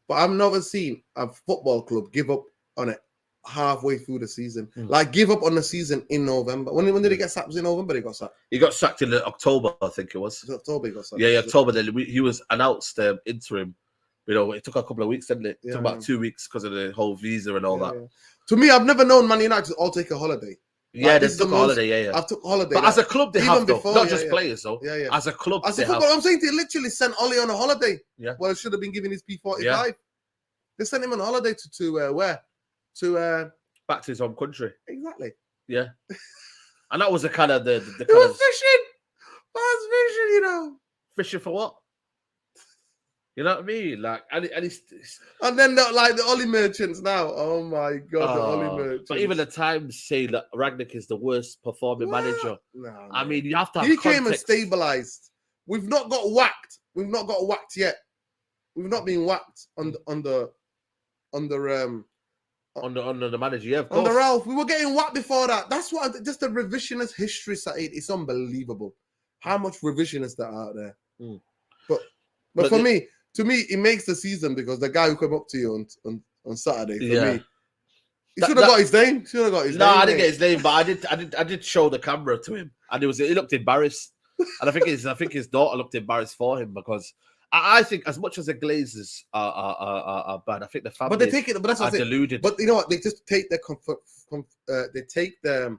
but I've never seen a football club give up on it halfway through the season. Like give up on the season in November. When did he get sacked? Was it in November? He got sacked.
He got sacked in October, I think it was.
Was it October he got sacked?
Yeah, October. Then he was announced interim. You know, it took a couple of weeks, didn't it? It took about 2 weeks because of the whole visa and all that.
Yeah. To me, I've never known Man United to all take a holiday.
Yeah,
Like,
they
this is
took
the
a
most-
holiday, yeah.
I've took holiday.
But as a club, they
even
have, though.
before,
Not
yeah,
just
yeah.
players, though.
Yeah.
As a club,
As
they
a
have.
football, I'm saying they literally sent Ollie on a holiday.
Yeah.
Well, it should have been giving his P45.
Yeah.
They sent him on a holiday to where? To
Back to his home country.
exactly.
Yeah. And that was the kind of the
He
kind
was
of
fishing. I was fishing, you know.
fishing for what? You know what I mean? Like, and it's
And then the Ollie merchants now. Oh my god, the Ollie merchants.
but even the Times say that Rangnick is the worst performing
What?
manager.
No,
I
man.
mean, you have to have
He came and
context.
stabilized. We've not got whacked. We've not got whacked yet. We've not been whacked on the
under the manager. Yeah, of course.
on the Ralf. We were getting whacked before that. That's what just the revisionist history side. It's unbelievable how much revisionist that out there. But for me, to me, it makes the season because the guy who came up to you on Saturday, for me, he should have got his name. Should have got his name.
No, I didn't
mate.
get his name, but I did show the camera to him, and he looked embarrassed, and I think his daughter looked embarrassed for him because I think as much as the Glazers are bad, I think the family
But they take it. But that's what
are
I'm saying.
deluded.
But you know what? They just take their they take the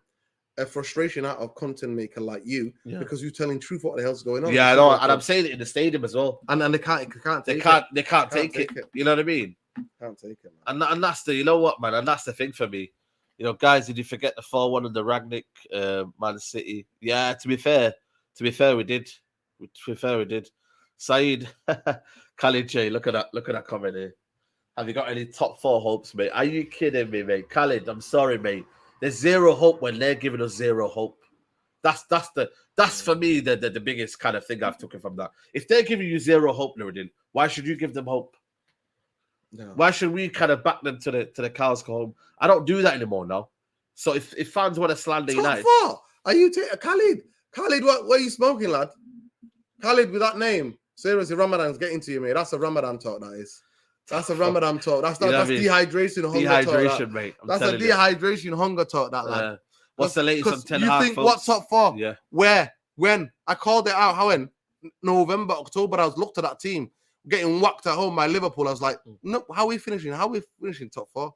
frustration out of content maker like you because you're telling truth what the hell's going on.
Yeah, I know, and I'm saying it in the stadium as well.
And they can't
They
take
can't take it. You know what I mean?
Can't take it, man.
And that's the, you know what, man, and that's the thing for me. You know, guys, did you forget the 4-1 on the Rangnick Man City? Yeah, to be fair, we did. To be fair, we did. Saeed, Khalid J, look at that comment here. Have you got any top 4 hopes, mate? Are you kidding me, mate? Khalid, I'm sorry, mate. There's zero hope when they're giving us zero hope. That's for me the biggest kind of thing I've taken from that. If they're giving you zero hope, Nuruddin, why should you give them hope?
No.
Why should we kind of back them to the cows go home? I don't do that anymore now. So if fans want to slander
Top
United,
4. Are you Khalid? Khalid, what are you smoking, lad? Khalid with that name. Seriously, Ramadan's getting to you, mate. That's a Ramadan talk, that is. That's a Ramadan talk. That's
You know what I mean?
dehydration, hunger talk.
dehydration, mate. I'm
That's a
telling you.
dehydration, hunger talk, that lad.
What's the latest on 10
You
Hag,
think
folks?
what's top 4?
Yeah.
Where? When? I called it out. How in? November, October, I was looked at that team getting whacked at home by Liverpool. I was like, no, how are we finishing? How are we finishing top 4?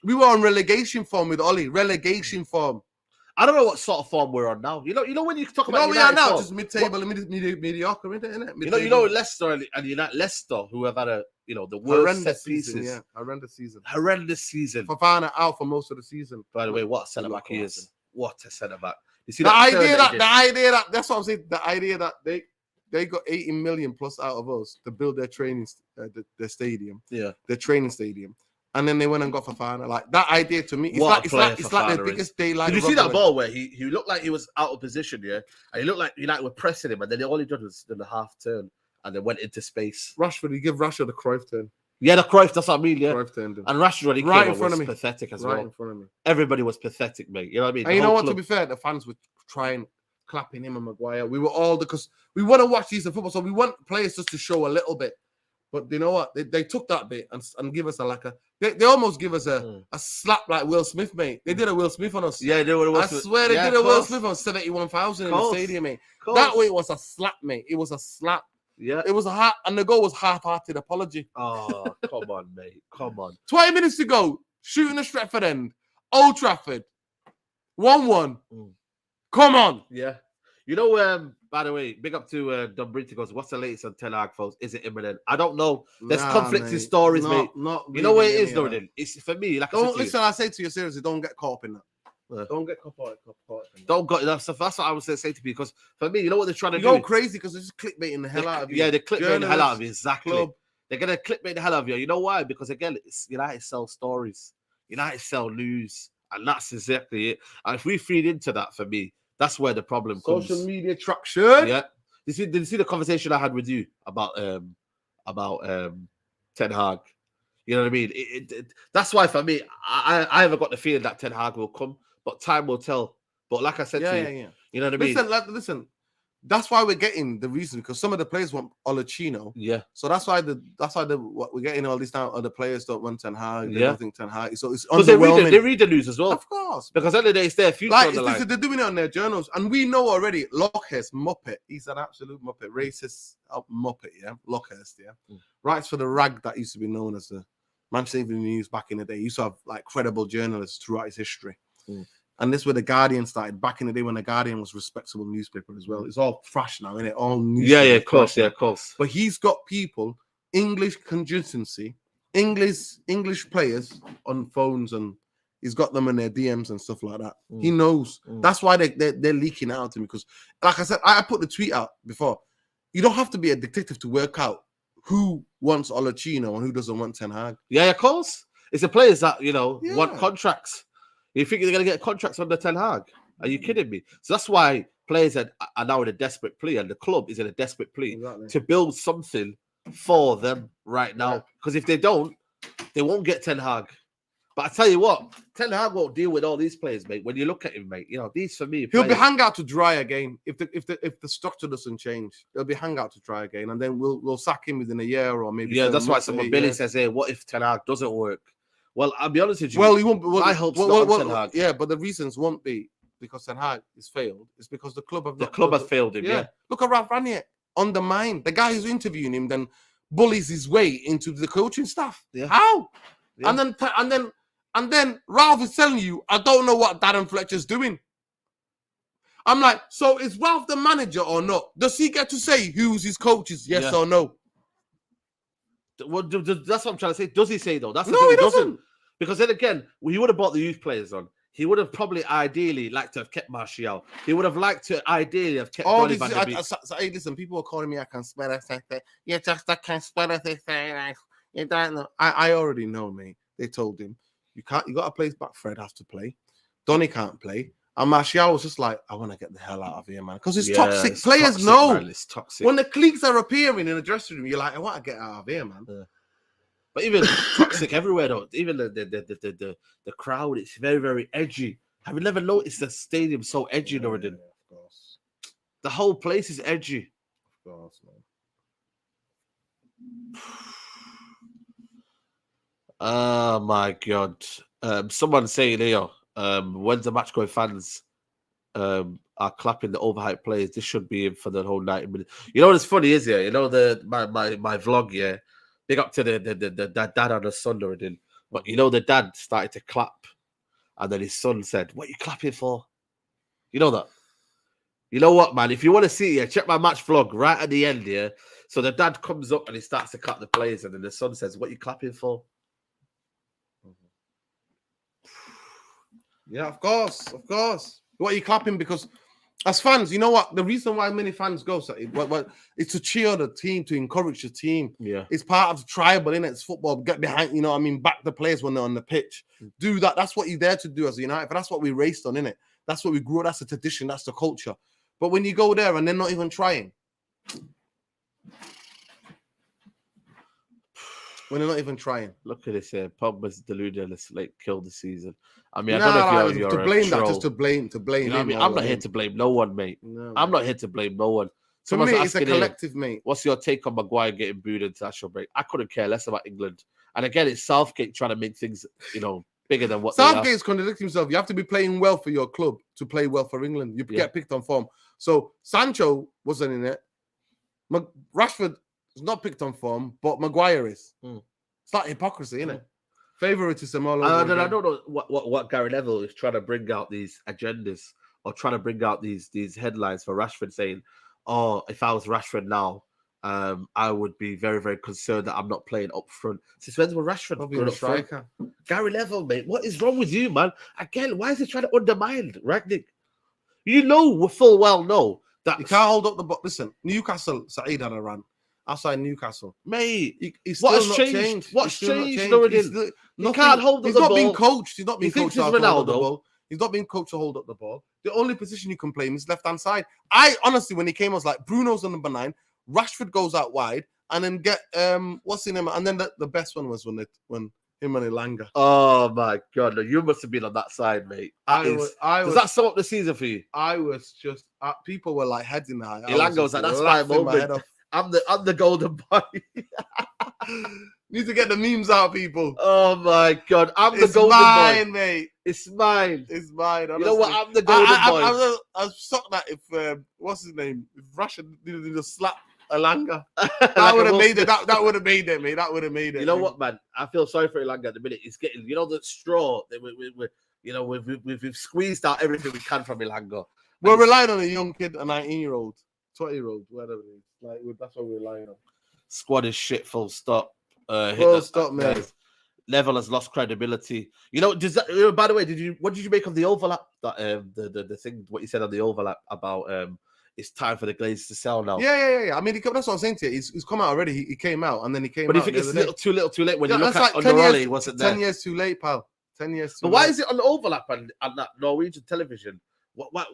We were on relegation form with Ollie. Relegation form.
I don't know what sort of form we're on now. You know when you talk about
we are
United
now
form,
just mid-table and mediocre, isn't it?
you know Leicester and United, Leicester, who have had the worst set pieces.
Yeah, horrendous season.
Horrendous season.
Fofana out for most of the season.
By the way, what a centre back he is. What a centre back. You see
The idea
that
that that's what I'm saying. The idea that they got 18 million plus out of us to build their training their stadium,
yeah,
their training stadium, and then they went and got Fofana. Like that idea to me,
What a
it's
player
like the
Fofana
biggest
is.
daylight.
Did you see that
robbery.
ball where he looked like he was out of position, yeah? And he looked like United were pressing him, and then all he did was did a half turn and then went into space.
Rashford, he gave Rashford the Cruyff turn.
Yeah, the Cruyff, that's what I mean, yeah.
Cruyff turned him.
And Rashford, when he
Right
came
in
on,
front
was
of me.
pathetic as
Right
well.
in front of me.
Everybody was pathetic, mate. You know what I mean?
And
The
you know
whole
what? To
club-
be fair, the fans were trying, clapping him and Maguire. We were all because we want to watch decent football, so we want players just to show a little bit. But you know what? They took that bit and give us they almost give us a slap like Will Smith, mate. They did a Will Smith on us.
Yeah, they were.
I swear they did a Will Smith on 71,000 in the stadium, mate. That way it was a slap, mate. It was a slap.
Yeah.
It was and the goal was half-hearted apology.
Oh, come on, mate. Come on.
20 minutes to go. Shooting the Stretford end. Old Trafford. 1-1. Come on.
Yeah. You know, by the way, big up to Don Brito goes, what's the latest on Ten Hag, folks? Is it imminent? I don't know. There's conflicting stories, mate.
Not
you know what it is,
though.
It's for me. Like
don't listen. I say to you seriously, don't get caught up in that. Don't get caught up in that.
Don't go. That's what I was going to say to you because for me, you know what they're trying to do?
You go crazy because they're just clickbaiting the hell out of you.
Yeah, they're clickbaiting the hell out of you. Exactly.
Club.
They're going to clickbait the hell out of you. You know why? Because again, it's United sell stories. United sell news, and that's exactly it. And if we feed into that, for me, that's where the problem comes.
Social media traction.
Yeah. Did you see the conversation I had with you about Ten Hag? You know what I mean? That's why for me, I haven't got the feeling that Ten Hag will come, but time will tell. But like I said to you, you know what I mean?
Listen. That's why we're getting the reason because some of the players want Olachino.
Yeah.
So that's why what we're getting all these now. Other players don't want Ten Hag. They don't think Ten Hag. So it's underwhelming.
They read the news as well,
of course,
because at the end of the day, it's their future on the line.
They're doing it on their journals, and we know already. Lockhurst Muppet. He's an absolute Muppet, racist Muppet. Yeah, Lockhurst. Yeah, writes for the rag that used to be known as the Manchester Evening News back in the day. He used to have like credible journalists throughout his history. And this is where the Guardian started back in the day when the Guardian was a respectable newspaper as well. It's all trash now, isn't it? All newspaper.
Yeah, of course, of course.
But he's got people, English consistency, English players on phones, and he's got them in their DMs and stuff like that. He knows. That's why they're leaking out to me because, like I said, I put the tweet out before. You don't have to be a detective to work out who wants Olachino and who doesn't want Ten Hag.
Yeah, of course. It's the players that want contracts. You think they're going to get contracts under Ten Hag? Are you kidding me? So that's why players are now in a desperate plea, and the club is in a desperate plea to build something for them right now. Because if they don't, they won't get Ten Hag. But I tell you what, Ten Hag won't deal with all these players, mate. When you look at him, mate, these for me,
he'll be hang out to dry again if the structure doesn't change. He'll be hang out to dry again, and then we'll sack him within a year or maybe.
Yeah, that's why someone Billy says, "Hey, what if Ten Hag doesn't work?" Well, I'll be honest with you.
Well, he won't.
My hope's not on Ten Hag.
Yeah, but the reasons won't be because Ten Hag is failed. It's because the club
has failed him. Yeah.
Look at Ralf Rangnick undermined. The guy who's interviewing him then bullies his way into the coaching staff.
Yeah.
How?
Yeah.
And then Ralph is telling you, I don't know what Darren Fletcher's doing. I'm like, so is Ralph the manager or not? Does he get to say who's his coaches? Yes or no?
Well, that's what I'm trying to say. Does he say though? That's the
no,
thing.
He doesn't.
Because then again, he would have brought the youth players on. He would have probably ideally liked to have kept Martial. He would have liked to ideally have kept Donny van der Beek.
Hey, listen, people are calling me, I can spell it. You just can't spell it. You don't know. I already know, mate. They told him, you got to play back. Fred has to play. Donny can't play. And Martial was just like, I want to get the hell out of here, man. Because it's toxic.
It's
Players
toxic,
know.
Man. It's toxic.
When the cliques are appearing in the dressing room, you're like, I want to get out of here, man.
Yeah. But even toxic everywhere, though. Even the crowd, it's very, very edgy. Have you never noticed the stadium so edgy, Northern?
Of course.
The whole place is edgy.
Of course, man.
Oh, my God. Someone saying here, when the match going fans are clapping the overhyped players, this should be in for the whole 90 minutes. You know what's funny is, my vlog, yeah? Big up to the dad and the son already. But the dad started to clap. And then his son said, what are you clapping for? You know that? You know what, man? If you want to see it, check my match vlog right at the end, yeah? So the dad comes up and he starts to clap the players. And then the son says, what are you clapping for?
Yeah, of course. What are you clapping? Because As fans, you know what? The reason why many fans go, it's to cheer the team, to encourage the team.
Yeah.
It's part of the tribal, innit? It's football. Get behind, you know what I mean? Back the players when they're on the pitch. Do that. That's what you're there to do as a United. But that's what we raced on, innit? That's what we grew up. That's the tradition. That's the culture. But when you go there and they're not even trying. When they're not even trying.
Look at this here. Pogba's deluded. Let's kill the season. I mean, I don't know if you're
to blame
a
that,
troll.
just to blame.
You know what I mean? I'm not here to blame no one, mate.
No,
I'm not here to blame no one.
For me, it's a collective, mate.
What's your take on Maguire getting booed into international break? I couldn't care less about England. And again, it's Southgate trying to make things, bigger than what
Southgate's contradicting himself. You have to be playing well for your club to play well for England. You get picked on form. So Sancho wasn't in it. Rashford is not picked on form, but Maguire is. It's like hypocrisy, isn't it? Favoritism all over.
I don't know what Gary Neville is trying to bring out these agendas or trying to bring out these headlines for Rashford saying, "Oh, if I was Rashford now, I would be very, very concerned that I'm not playing up front." Since when was Rashford good up striker? Gary Neville, mate, what is wrong with you, man? Again, why is he trying to undermine Rangnick? We full well know that
you can't hold up the ball. Listen, Newcastle, Saeed had a run outside Newcastle,
mate.
What has changed?
What's changed? You can't hold up the ball.
He's not being coached. He's not being coached to hold up the
Ronaldo.
ball. He's not being coached to hold up the ball. The only position you can play him is left-hand side. I honestly, when he came, I was like, Bruno's on number 9, Rashford goes out wide, and then get what's in him, and then the best one was when him and Elanga.
Oh my God! No, you must have been on that side, mate. Does that sum up the season for you?
I was just people were like heads in the high.
Elanga was like, "That's my moment. I'm the golden boy."
Need to get the memes out, people.
Oh my God! I'm the golden
boy,
mate. It's mine.
It's mine. Honestly.
You know what? I'm the golden boy.
I was shocked that if what's his name? If Russia didn't just slap Elanga, that would have made it. That would have made it, mate. That would have made it.
You know what, man? I feel sorry for Elanga at the minute. He's getting, the straw. We've squeezed out everything we can from Elanga.
We're relying on a young kid, a 19-year-old, 20-year-old, whatever it is. Like that's what we're relying on.
Squad is shit. Full stop.
Full stop, man.
Level has lost credibility. Does that? By the way, what did you make of the overlap? That the thing, what you said on the overlap about it's time for the Glazers to sell now.
Yeah. I mean, that's what I'm saying to you. He's come out already. He came out and then he came out.
But you think it's too little too late when you look at Underoli, wasn't there?
10 years too late, pal. 10 years too
late. But why is it on the overlap on that Norwegian television? What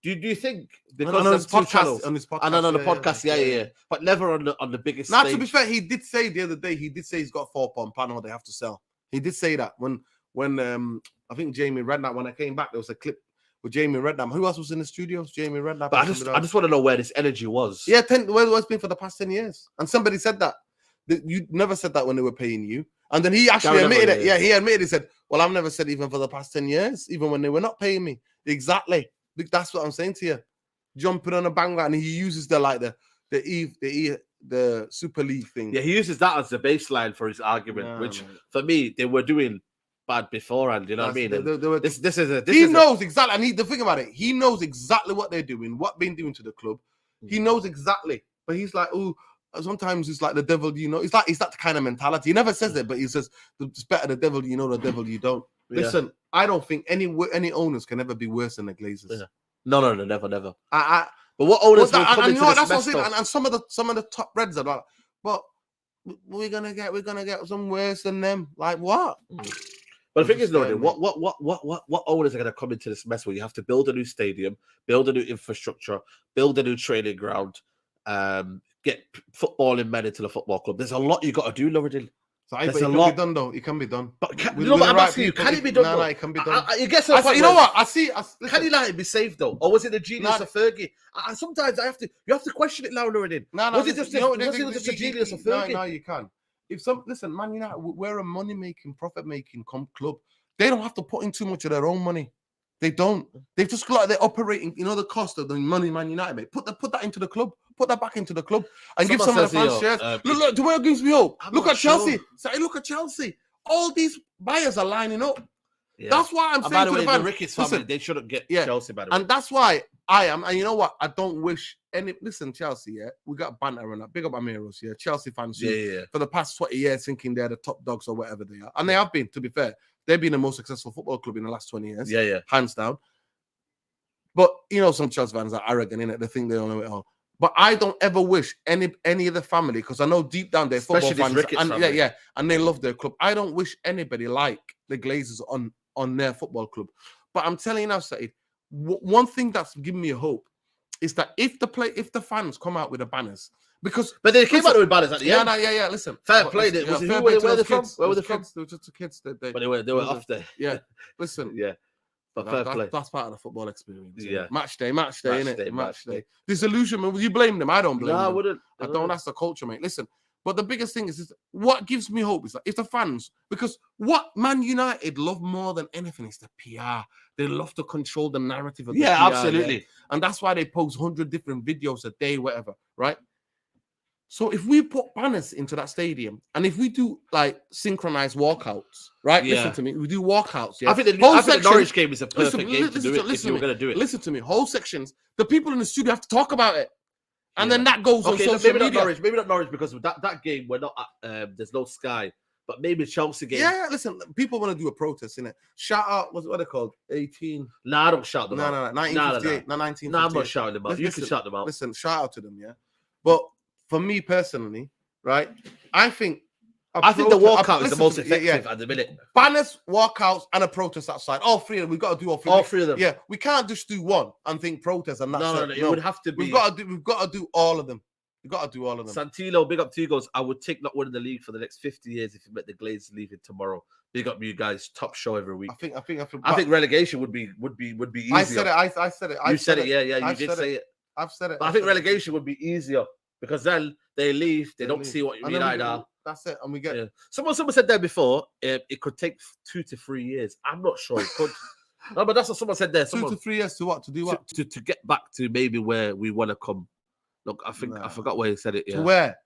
do you think? Because
on his podcast,
and on the podcast, yeah. But never on the biggest stage.
Now, to be fair, he did say the other day, he's got 4 panel they have to sell. He did say that when I think Jamie Redknapp, when I came back, there was a clip with Jamie Redknapp. Who else was in the studios? Jamie Redknapp.
But I just want to know where this energy was.
Yeah, where it's been for the past 10 years. And somebody said that. You never said that when they were paying you. And then he actually admitted it. Yeah, he admitted. He said, "Well, I've never said even for the past 10 years, even when they were not paying me." Exactly. That's what I'm saying to you. Jumping on a banger, and he uses the Super League thing.
Yeah, he uses that as the baseline for his argument, which for me they were doing bad beforehand. You know what I mean?
He knows exactly. And the thing about it, he knows exactly what they're doing, what been doing to the club. He knows exactly. But he's like, oh, sometimes it's like the devil, It's that kind of mentality. He never says it, but he says it's better the devil you know, the devil you don't. Yeah. Listen, I don't think any owners can ever be worse than the Glazers. Yeah.
No, never. But what owners will come into this mess,
and some of the top Reds are like, but we're gonna get some worse than them. Like what?
But the thing is, Lord, what owners are going to come into this mess where you have to build a new stadium, build a new infrastructure, build a new training ground, get footballing men into the football club? There's a lot you got to do, Nuruddin.
So it can be done, though. It can be done.
But what I'm asking you? Can it be done?
No, it can be done.
You get some.
You know what?
Can United be saved though, or was it the genius of Fergie? Sometimes you have to question it now, Nuruddin. Was it just a genius of Fergie?
No, you can. Listen, Man United, we're a money-making, profit-making club. They don't have to put in too much of their own money. They don't. They've just got they're operating. The cost of the money Man United made. Put that into the club. Put that back into the club and give some of the fans shares. Look, the way it gives me hope. Look at Chelsea. Look at Chelsea. All these buyers are lining up. Yeah. That's why I'm saying to the fans,
Ricketts family, they shouldn't get Chelsea, by the way.
And that's why I am. And you know what? I don't wish any. Listen, Chelsea, yeah, we got banter and that. Big up Amiros, yeah. Chelsea fans, for the past 20 years thinking they're the top dogs or whatever they are. And they have been, to be fair. They've been the most successful football club in the last 20 years.
Yeah.
Hands down. But you know, some Chelsea fans are arrogant in it. They think they don't know it all. But I don't ever wish any of the family, because I know deep down they're football
Especially this
fans,
Ricketts
and
family.
and they love their club. I don't wish anybody like the Glazers on their football club. But I'm telling you now, Saeed, one thing that's giving me a hope is that if the fans come out with the banners, because
But they came out with banners at the end.
yeah. Listen,
Fair play. Where were they from? Where were they from?
They were just the kids.
But they were off there.
Yeah, listen.
Yeah. But fair play.
That's part of the football experience.
Yeah.
Match day, innit? Match
day.
day. Disillusionment, you blame them? I don't blame them.
I wouldn't.
I don't. That's the culture, mate. Listen, but the biggest thing is what gives me hope is that if the fans, because what Man United love more than anything is the PR. They love to control the narrative of the PR.
Absolutely.
Yeah? And that's why they post 100 different videos a day, whatever, right? So if we put banners into that stadium, and if we do like synchronized walkouts, right?
Yeah.
Listen to me. We do walkouts. Yeah.
I think the Norwich game is a perfect game to do it if you were going to do it.
Listen to me. Whole sections. The people in the studio have to talk about it, and then that goes on social
maybe
media.
Maybe not Norwich because that game we're not. There's no Sky, but maybe Chelsea game.
Yeah. Listen, people want to do a protest, innit? Shout out. What are they called? 18.
Nah, I don't shout them out.
No. 1958. No, 1958.
No, I'm not shouting them out. You can shout them out.
Listen, shout out to them, yeah. But for me personally, right, I think the
walkout is the most effective at the minute.
Banners, walkouts, and a protest outside. All three of them. We've got to do all three.
All three of them.
Yeah, we can't just do one and think protest and that's
No. It would have to be.
We've got to do all of them. We've got to do all of them.
Santino, big up to you guys. I would take not winning the league for the next 50 years if you met the Glazers leaving tomorrow. Big up you guys. Top show every week.
I
think relegation would be easier.
I said it. I said it.
You said it. Yeah. You did say it.
I've said it.
But I think relegation would be easier because then they leave. They don't see what United are.
That's it. And we get.
Yeah. Someone said there before. It could take 2 to 3 years. I'm not sure it could. No, but that's what someone said there.
2 to 3 years to what? To do what?
To get back to maybe where we want to come. Look, I forgot where he said it. Yeah.
To where?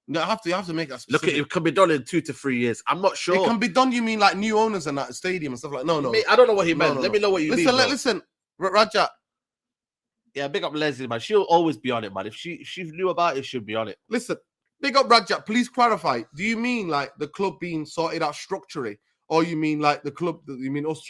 No, you have to make that specific.
Look, it can be done in 2 to 3 years. I'm not sure.
It can be done. You mean like new owners and that stadium and stuff like? No.
I don't know what he meant. Let me know what you mean.
Listen, Rajat.
Yeah, big up Leslie, man. She'll always be on it, man. If she knew about it, she'll be on it.
Listen, big up Rajat. Please clarify. Do you mean like the club being sorted out structurally, or you mean like the club? You mean us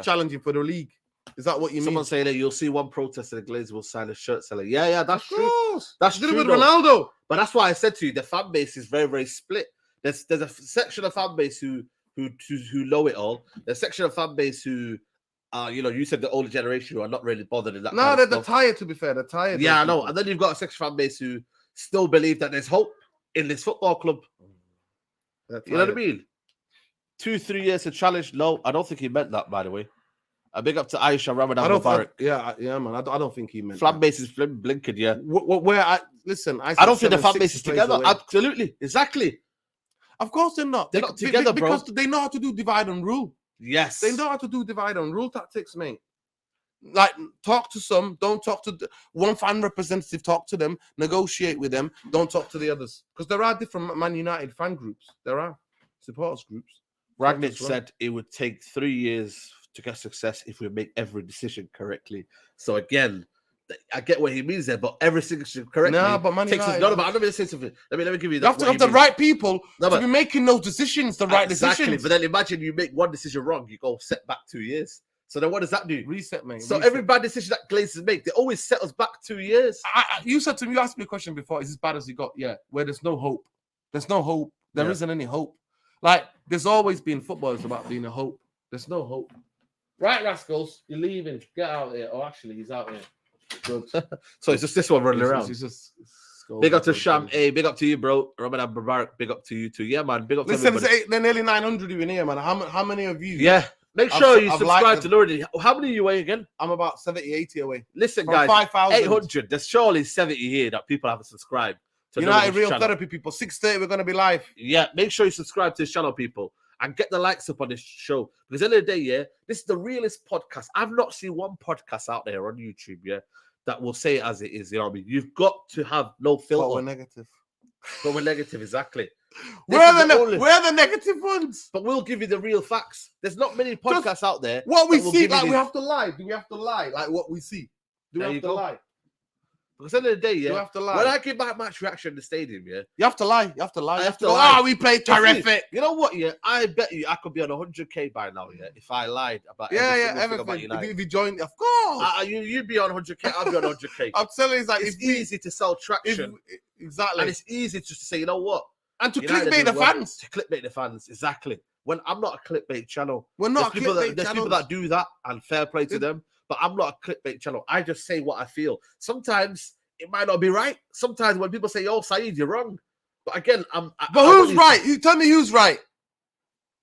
challenging for the league? Is that what you mean?
Someone saying that you'll see one protester, the Glazers will sign a shirt seller. Yeah, that's true. That's true
with Ronaldo.
But that's why I said to you, the fan base is very, very split. There's a section of fan base who know it all. There's a section of fan base who, you said the older generation who are not really bothered in that.
No, they're tired. To be fair, they're tired.
Yeah, I know. And then you've got a section of fan base who still believe that there's hope in this football club. You know what I mean? 2-3 years to challenge. No, I don't think he meant that. By the way. A big up to Aisha Ramadan Mubarak.
Yeah, man. I don't think he meant
fan base is blinking. Yeah.
I
don't think the fan base is together. Away. Absolutely, exactly.
Of course they're not.
They're not together,
because they know how to do divide and rule.
Yes,
they know how to do divide and rule tactics, mate. Like talk to some, don't talk to one fan representative. Talk to them, negotiate with them. Don't talk to the others because there are different Man United fan groups. There are supporters groups.
Rangnick said it would take 3 years to get success if we make every decision correctly. So again, I get what he means there, but every decision correctly.
No, but Man United.
But I'm not going to say something. Let me give you that.
You have to have the right people to be making those decisions, the right decisions.
But then imagine you make one decision wrong, you go set back 2 years. So then what does that do?
Reset, mate.
So every bad decision that Glazers make, they always set us back 2 years.
You said to me, you asked me a question before, is as bad as you got? Yeah, where there's no hope. There's no hope. There isn't any hope. Like, there's always been football is about being a hope. There's no hope. Right, rascals, you're leaving. Get out here. Oh, actually, he's out here. Good.
So it's just this one running around. Big up to Sham. Hey, big up to you, bro. Ramadan Mubarak. Big up to you too. Yeah, man. Big up to everybody.
They're nearly 900 in here, man. How many of you?
Yeah. Make sure you subscribe to Nordy. How many are you away again?
I'm about 70, 80 away.
Listen, guys. 800. There's surely 70 here that people haven't subscribed to.
United Real Therapy, people. 6:30, we're going to be live.
Yeah. Make sure you subscribe to this channel, people. And get the likes up on this show. Because at the end of the day, yeah, this is the realest podcast. I've not seen one podcast out there on YouTube, yeah, that will say it as it is. You know what I mean? You've got to have no filter.
But we're negative.
But we're negative, exactly.
We're the negative ones.
But we'll give you the real facts. There's not many podcasts out there.
What we see, like we have to lie. Do we have to lie? Like what we see. Do we have to lie?
Because at the end of the day,
You have to lie.
when I give my match reaction in the stadium,
You have to lie. You have to lie. You have to
lie.
lie. We played terrific.
You know what? Yeah, I bet you I could be on 100K by now. Yeah, if I lied about
Everything. If you join, of course.
You'd be on 100K. I'll be on 100K.
I'm telling you, it's like
it's easy to sell traction.
Exactly,
and it's easy just to say, you know what,
and to clickbait the fans.
To clickbait the fans, exactly. When I'm not a clickbait channel,
we're not.
There's people that do that, and fair play to them. But I'm not a clickbait channel. I just say what I feel. Sometimes it might not be right. Sometimes when people say, "Oh, Saeed, you're wrong," but again,
who's right? You tell me who's right.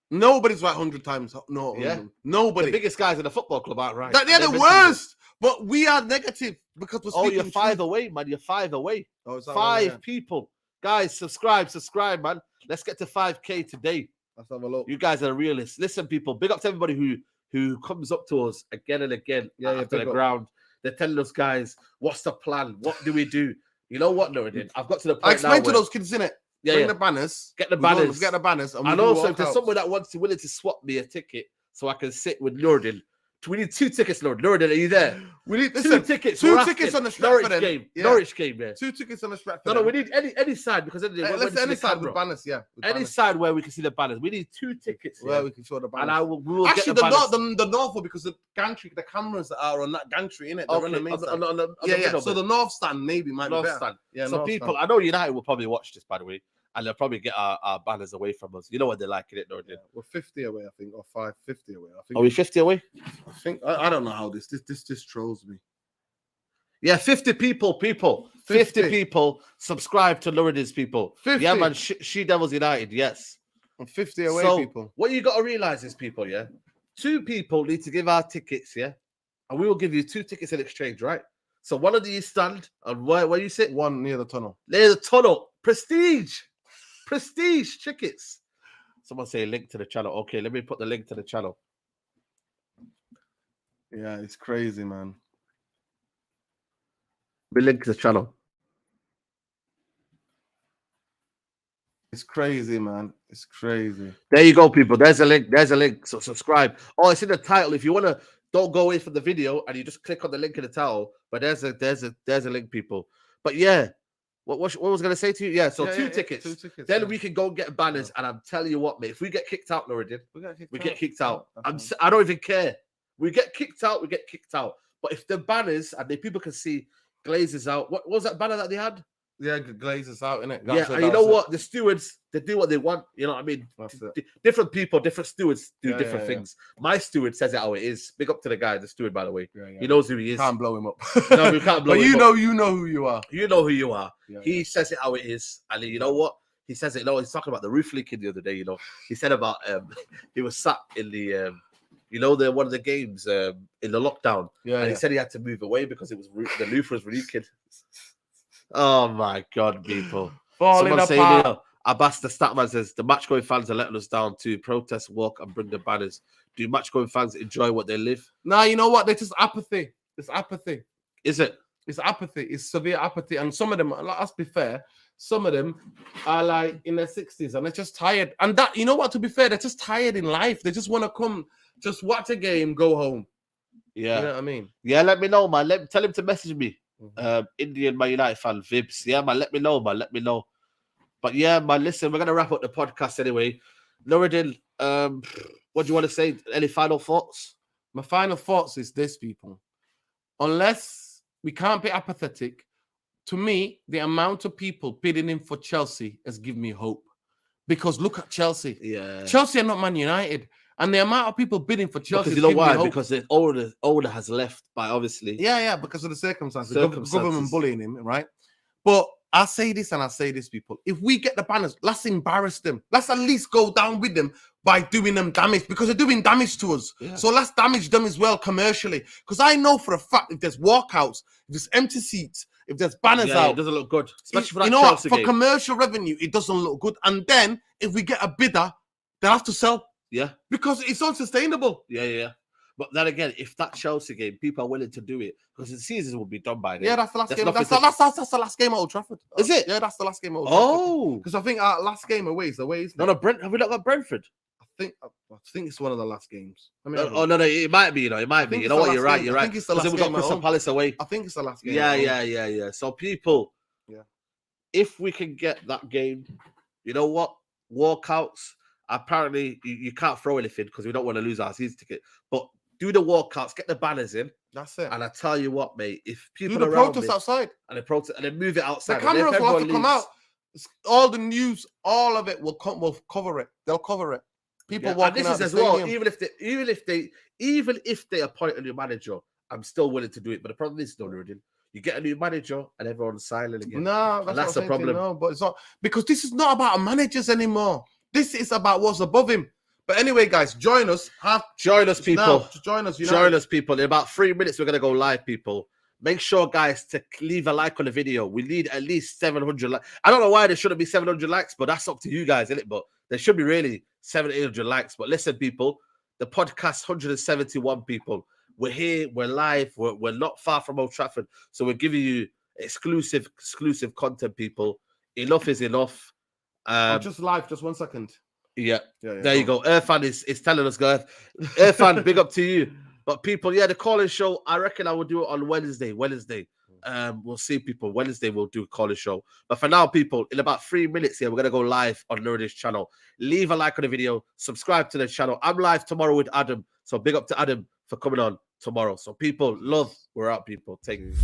Nobody's right 100 times. No, nobody.
The biggest guys in the football club aren't right.
They're the worst. But we are negative because we're speaking.
You're 5 away, man. You're 5 away.
Oh, is that
5 people. Guys, subscribe, man. Let's get to 5K today.
Let's have a look.
You guys are realists. Listen, people, big up to everybody who comes up to us again and again after the ground. They're telling us, guys, what's the plan? What do we do? You know what, Nuruddin? I've got to the point
I explained to those kids, innit? Bring the banners.
Get the banners.
Get the banners.
And also, if there's someone that willing to swap me a ticket so I can sit with Nuruddin. We need 2 tickets, Lord. Nuruddin, are you there?
We need
2 tickets.
2 tickets on the Stratford
game. Yeah. Norwich game, yeah.
2 tickets on the Stratford.
No, we need any side because
let's any side with banners, yeah.
Any side where we can see the banners. We need 2 tickets
where we can show the banners.
And we will
actually
get
the north because the gantry, the cameras that are on that gantry, innit?
Okay. On the
so the north stand maybe might be better.
Stand.
Yeah,
so people, I know United will probably watch this, by the way. And they'll probably get our banners away from us. You know what they're like, it, Nuruddin?
We're 50 away, I think, or 50 away. I think.
Are we 50 away?
I think I don't know how this trolls me.
Yeah, 50 people. 50 people subscribe to Nuruddin's people.
50.
Yeah, man. She Devils United, yes.
And 50 away, people.
What you got to realize is, people, 2 people need to give our tickets, and we will give you 2 tickets in exchange, right? So one of these stand, and where you sit?
One near the tunnel.
Near the tunnel. Prestige tickets. Someone say link to the channel. Okay, let me put the link to the channel.
Yeah, it's crazy, man.
We link to the channel.
It's crazy, man. It's crazy.
There you go, people. There's a link. So subscribe. Oh, it's in the title. If you want to, don't go away from the video and you just click on the link in the title. But there's a link, people. But yeah. What was I going to say to you? Yeah, so 2 tickets.
2 tickets.
Then we can go get banners, and I'm telling you what, mate. If we get kicked out, Nuruddin, we get kicked out. I don't even care. We get kicked out. But if the banners and the people can see Glazers out, what was that banner that they had?
Yeah, Glazers out, innit?
Yeah, and you know what? The stewards, they do what they want. You know what I mean? Different people, different stewards do different things. My steward says it how it is. Big up to the guy, the steward, by the way. He knows who he is.
Can't blow him up.
No, we can't blow him up.
But you know who you are.
You know who you are. He says it how it is. And you know what? He says it, he's talking about the roof leaking the other day, He said about, he was sat in the, one of the games in the lockdown. And he said he had to move away because the roof was leaking. Oh my God, people.
Falling apart.
Abbas, the statman, says the match-going fans are letting us down to protest, walk, and bring the banners. Do match-going fans enjoy what they live?
Nah, you know what? They're just apathy. It's apathy.
Is it?
It's apathy. It's severe apathy. And some of them, let's be fair, some of them are like in their 60s and they're just tired. And that, you know what, to be fair, they're just tired in life. They just want to come, just watch a game, go home.
Yeah.
You know what I mean?
Yeah, let me know, man. Tell him to message me. Indian Man United fan Vibs. Yeah, man, let me know, man. Let me know. But yeah, man, listen, we're gonna wrap up the podcast anyway. Nuruddin, what do you want to say? Any final thoughts?
My final thoughts is this, people. Unless we can't be apathetic, to me, the amount of people bidding in for Chelsea has given me hope. Because look at Chelsea.
Yeah.
Chelsea are not Man United. And the amount of people bidding for Chelsea.
Because you know why? Because the owner has left by obviously.
Yeah, because of the circumstances. Government bullying him, right? But I say this and I say this, people. If we get the banners, let's embarrass them. Let's at least go down with them by doing them damage because they're doing damage to us. Yeah. So let's damage them as well commercially. Because I know for a fact if there's walkouts, if there's empty seats, if there's banners out,
it doesn't look good. Especially
for that Chelsea game. For commercial revenue, it doesn't look good. And then if we get a bidder, they'll have to sell.
Yeah.
Because it's unsustainable.
Yeah. But then again, if that Chelsea game, people are willing to do it because the season will be done by then.
Yeah, that's the last game. That's the last game at Old Trafford.
Is it?
Yeah, that's the last game at Old Trafford.
Oh.
Because I think our last game away is away.
No, have we not got Brentford?
I think it's one of the last games. Let me have a
Oh
look.
no, it might be. It might be.
think
You
it's
know
the
what?
last
You're right.
game.
You're
I
right.
think it's the
'Cause then
last
we got
game at
Crystal
home.
Palace away.
I think it's the last game.
Yeah,
at home.
yeah. So people,
Yeah.
if we can get that game, you know what? Walkouts. Apparently, you can't throw anything because we don't want to lose our season ticket. But do the walkouts, get the banners in,
That's it.
and I tell you what, mate. If
Do
people
the
around
protest
me
outside.
and the protest and then move it
The
outside, and if
cameras will have
everyone
to come
leaves-
out. All the news, all of it will cover it. They'll cover it. People
Yeah, and
walking
this
out
is
the
as well.
stadium.
Even if they appoint a new manager, I'm still willing to do it. But the problem is, you get a new manager and everyone's silent again.
No,
And
that's
that's
the
the problem.
No, but it's not because this is not about managers anymore. This is about what's above him. But anyway, guys, join us.
Join us, people.
Now, join us.
Join us, people. In about 3 minutes, we're gonna go live, people. Make sure, guys, to leave a like on the video. We need at least 700 likes. I don't know why there shouldn't be 700 likes, but that's up to you guys, isn't it? But there should be really 700-800 likes. But listen, people, the podcast 171 people. We're here. We're live. We're not far from Old Trafford, so we're giving you exclusive content, people. Enough is enough.
Just live. Just 1 second.
Yeah. There you go. Irfan is telling us, guys. Irfan, big up to you. But people, yeah, the calling show, I reckon I will do it on Wednesday. We'll see, people. Wednesday we'll do a calling show. But for now, people, in about 3 minutes here, we're going to go live on Nuruddin's channel. Leave a like on the video. Subscribe to the channel. I'm live tomorrow with Adam. So big up to Adam for coming on tomorrow. So people, love. We're out, people. Take it.